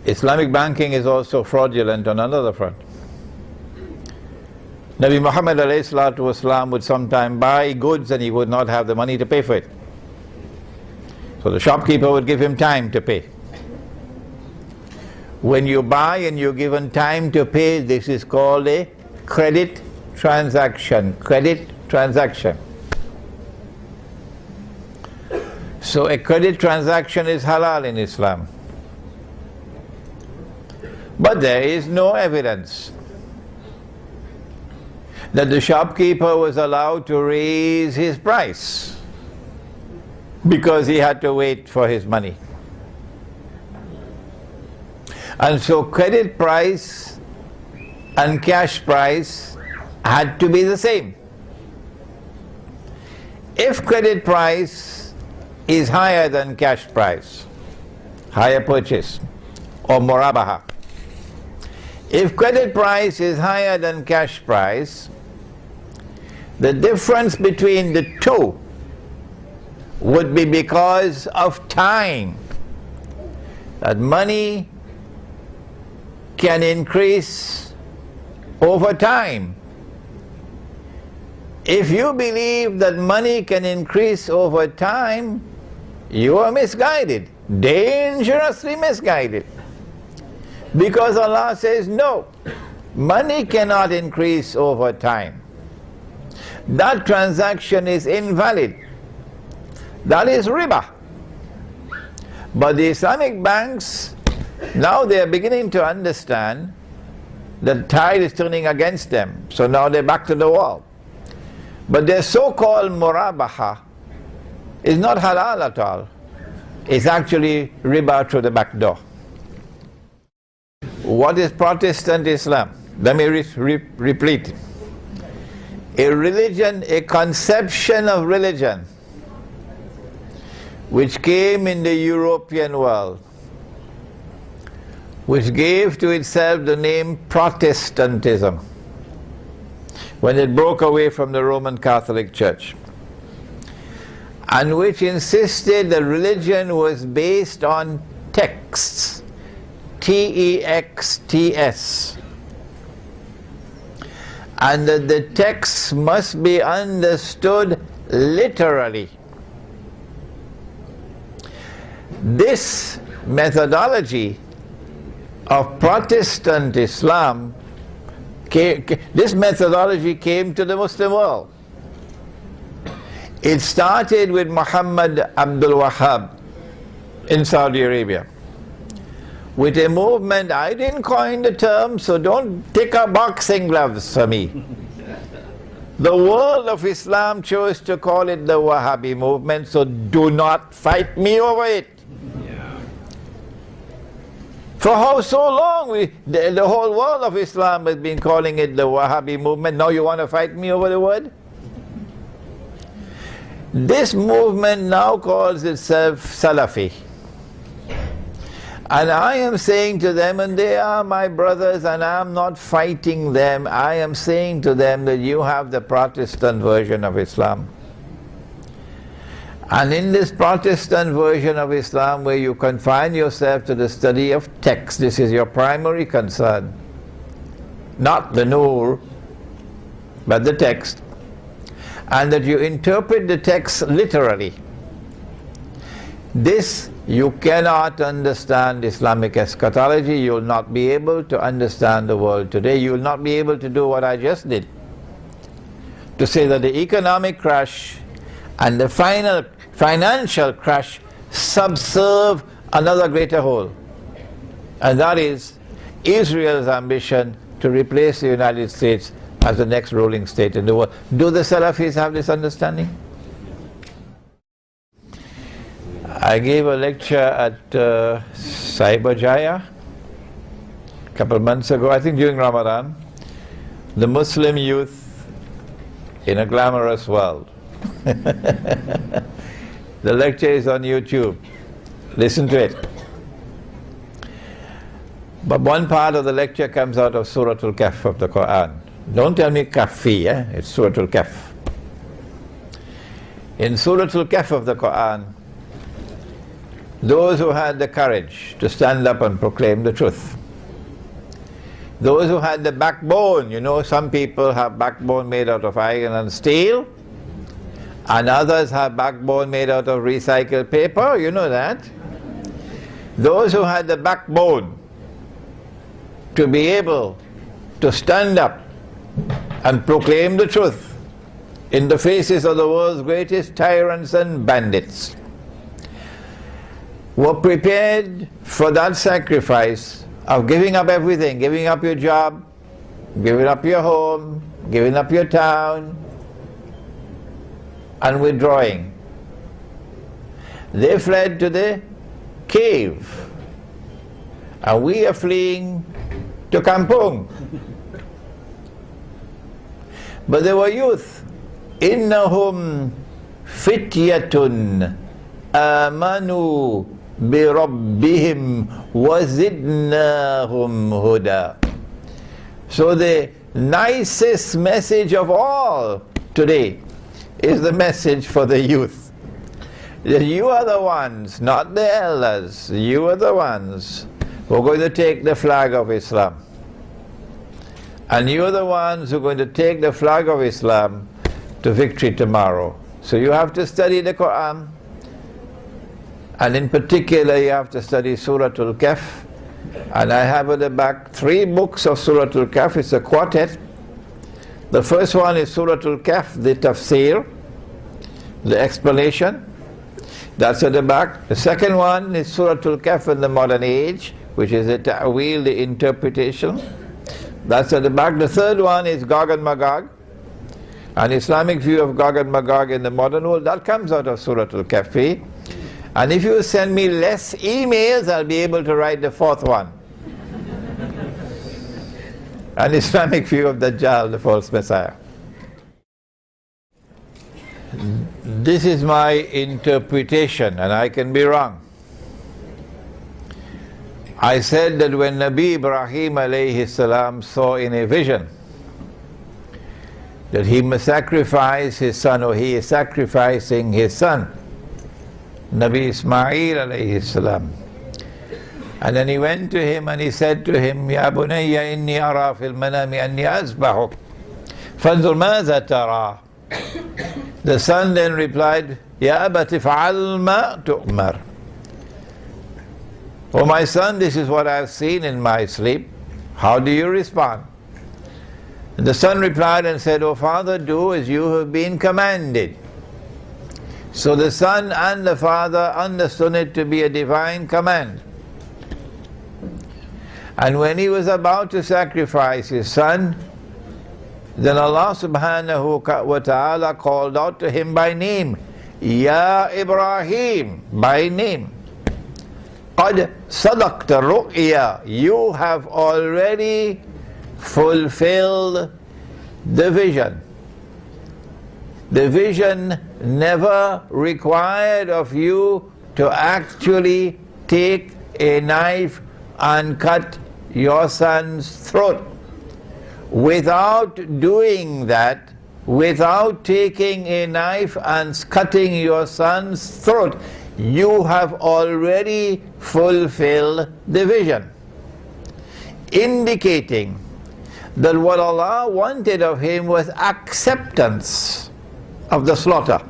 Islamic banking is also fraudulent on another front. Nabi Muhammad ﷺ would sometime buy goods and he would not have the money to pay for it. So the shopkeeper would give him time to pay. When you buy and you're given time to pay, this is called a credit transaction. Credit transaction. So a credit transaction is halal in Islam. But there is no evidence that the shopkeeper was allowed to raise his price because he had to wait for his money. And so credit price and cash price had to be the same. If credit price is higher than cash price, higher purchase, or murabaha. If credit price is higher than cash price, the difference between the two would be because of time. That money can increase over time. If you believe that money can increase over time, you are misguided, dangerously misguided. Because Allah says no, money cannot increase over time. That transaction is invalid. That is riba. But the Islamic banks, now they are beginning to understand the tide is turning against them. So now they're back to the wall. But their so-called murabaha is not halal at all. It's actually riba through the back door. What is Protestant Islam? Let me repeat. A religion, a conception of religion, which came in the European world, which gave to itself the name Protestantism when it broke away from the Roman Catholic Church, and which insisted that religion was based on texts, T-E-X-T-S, and that the texts must be understood literally. This methodology of Protestant Islam, this methodology came to the Muslim world. It started with Muhammad Abdul Wahhab in Saudi Arabia, with a movement. I didn't coin the term, so don't take out boxing gloves for me. The world of Islam chose to call it the Wahhabi movement, so do not fight me over it. For how so long? The whole world of Islam has been calling it the Wahhabi movement. Now you want to fight me over the word? This movement now calls itself Salafi. And I am saying to them, and they are my brothers, and I am not fighting them, I am saying to them that you have the Protestant version of Islam. And in this Protestant version of Islam, where you confine yourself to the study of text, this is your primary concern, not the nur, but the text, and that you interpret the text literally. This, you cannot understand Islamic eschatology. You will not be able to understand the world today. You will not be able to do what I just did, to say that the economic crash and the final financial crash subserve another greater whole, and that is Israel's ambition to replace the United States as the next ruling state in the world. Do the Salafis have this understanding? I gave a lecture at Cyberjaya a couple of months ago, I think during Ramadan, the Muslim youth in a glamorous world. The lecture is on YouTube. Listen to it. But one part of the lecture comes out of Surah Al-Kahf of the Quran. Don't tell me Kahfi, it's Surah Al-Kahf. In Surah Al-Kahf of the Quran, those who had the courage to stand up and proclaim the truth, those who had the backbone, you know, some people have backbone made out of iron and steel, and others have backbone made out of recycled paper, you know that. Those who had the backbone to be able to stand up and proclaim the truth in the faces of the world's greatest tyrants and bandits were prepared for that sacrifice of giving up everything, giving up your job, giving up your home, giving up your town, and withdrawing. They fled to the cave, and we are fleeing to Kampung. But there were youth. Innahum fityatun amanu bi rabbihim wa zidnahum huda. So the nicest message of all today is the message for the youth. That you are the ones, not the elders, you are the ones who are going to take the flag of Islam. And you are the ones who are going to take the flag of Islam to victory tomorrow. So you have to study the Quran, and in particular you have to study Surah Al-Kahf. And I have at the back 3 books of Surah Al-Kahf. It's a quartet. The first one is Surah Al-Kahf, the tafsir, the explanation. That's at the back. The second one is Surah Al-Kahf in the modern age, which is the ta'wil, the interpretation. That's at the back. The third one is Gog and Magog. An Islamic view of Gog and Magog in the modern world. That comes out of Surah Al-Kahfi. And if you send me less emails, I'll be able to write the fourth one. An Islamic view of Dajjal, the false Messiah. This is my interpretation, and I can be wrong. I said that when Nabi Ibrahim alayhi salam saw in a vision that he must sacrifice his son, or he is sacrificing his son, Nabi Ismail alayhi salam. And then he went to him and he said to him, Ya bunayya inni ara fil manami anni azbahuk fanzur maza tara. The son then replied, Ya abati fa'al ma tu'mar. Oh my son, this is what I have seen in my sleep. How do you respond? And the son replied and said, Oh father, do as you have been commanded. So the son and the father understood it to be a divine command. And when he was about to sacrifice his son, then Allah subhanahu wa ta'ala called out to him by name, Ya Ibrahim, by name. قَدْ صَدَقْتَ الرُّؤْيَا. You have already fulfilled the vision. The vision never required of you to actually take a knife and cut your son's throat. Without doing that, without taking a knife and cutting your son's throat, you have already fulfilled the vision. Indicating that what Allah wanted of him was acceptance of the slaughter.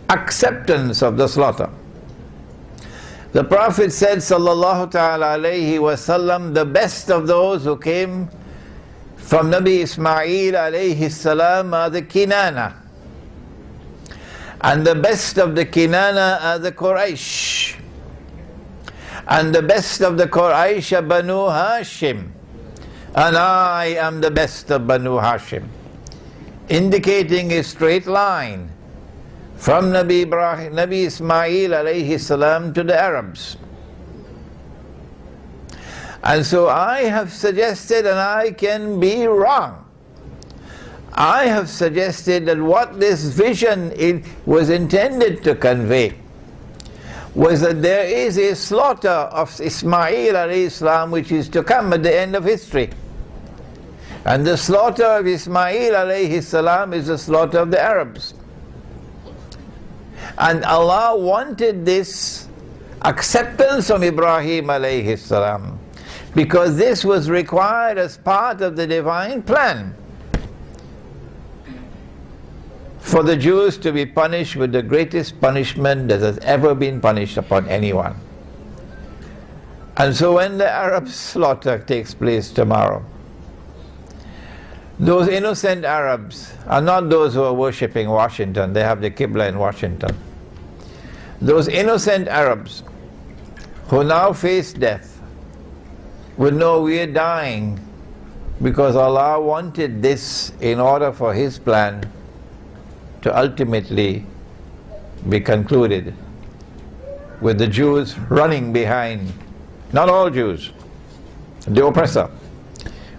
Acceptance of the slaughter. The Prophet said, sallallahu ta'ala alayhi wasallam, the best of those who came from Nabi Ismail alayhi salam are the Kinana. And the best of the Kinana are the Quraysh. And the best of the Quraysh are Banu Hashim. And I am the best of Banu Hashim. Indicating a straight line from Nabi Ismail alayhi salam to the Arabs. And so I have suggested, and I can be wrong, I have suggested that what this vision was intended to convey was that there is a slaughter of Ismail alayhi salam which is to come at the end of history. And the slaughter of Ismail alayhi salam is the slaughter of the Arabs. And Allah wanted this acceptance from Ibrahim alayhi salam because this was required as part of the divine plan for the Jews to be punished with the greatest punishment that has ever been punished upon anyone. And so when the Arab slaughter takes place tomorrow, those innocent Arabs are not those who are worshipping Washington. They have the Qibla in Washington. Those innocent Arabs who now face death will know we are dying because Allah wanted this in order for His plan to ultimately be concluded with the Jews running behind, not all Jews, the oppressor,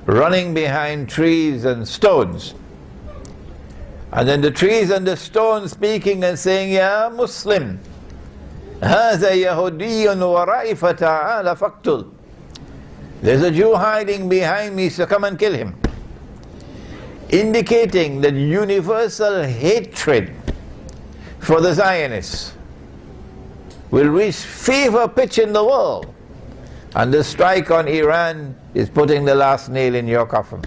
running behind trees and stones. And then the trees and the stones speaking and saying, Ya Muslim, هذا يهودي ورائي فتعال فاقتل. There's a Jew hiding behind me, so come and kill him. Indicating that universal hatred for the Zionists will reach fever pitch in the world. And the strike on Iran is putting the last nail in your coffin.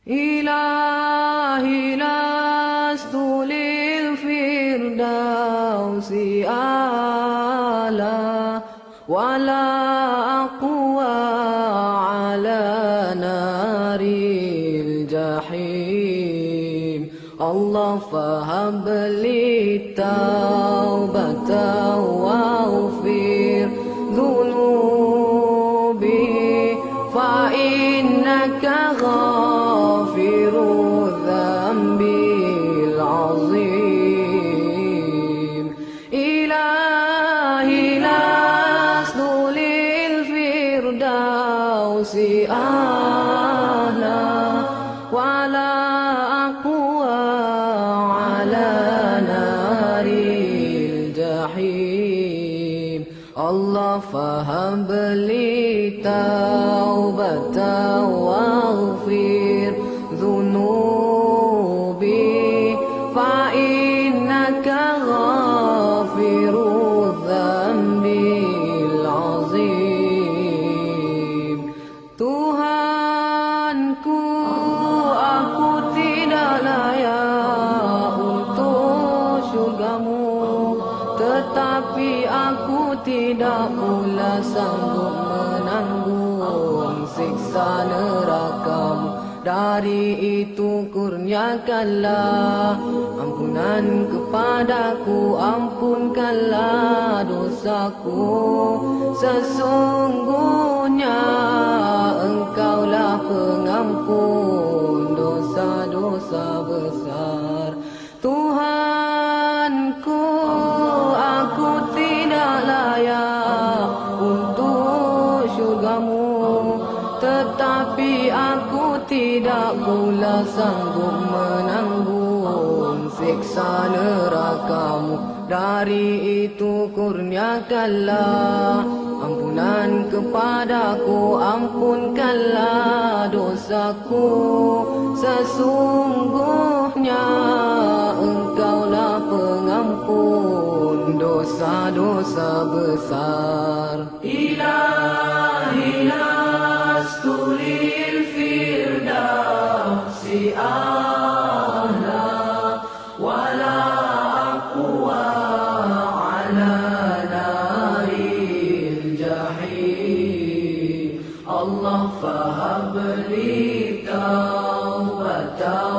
إلهي لست للفردوس أعلى ولا أقوى على نار الجحيم الله فهب لي التوبة واغفر الفردوس أعلى ولا أقوى على نار الجحيم الله فهب لي توبة واغفر ذنوبي فإنك غافر الذنب العظيم Tuhanku aku tidak layak untuk syurgamu tetapi aku tidak pula sanggup menanggung siksa nerakamu dari itu kurniakanlah ampunan kepadaku ampunkanlah dosaku sesungguhnya engkaulah pengampun dosa-dosa besar Tuhanku aku tidak layak untuk syurgamu tetapi aku tidak pula sanggup menanggung siksa nerakamu dari itu kurniakanlah ampunan kepadaku ampunkanlah dosaku sesungguhnya engkaulah pengampun dosa-dosa besar Ilahi lastu lil firdausi a'la wala aqwa ala naril jahim Allah fahab li taubata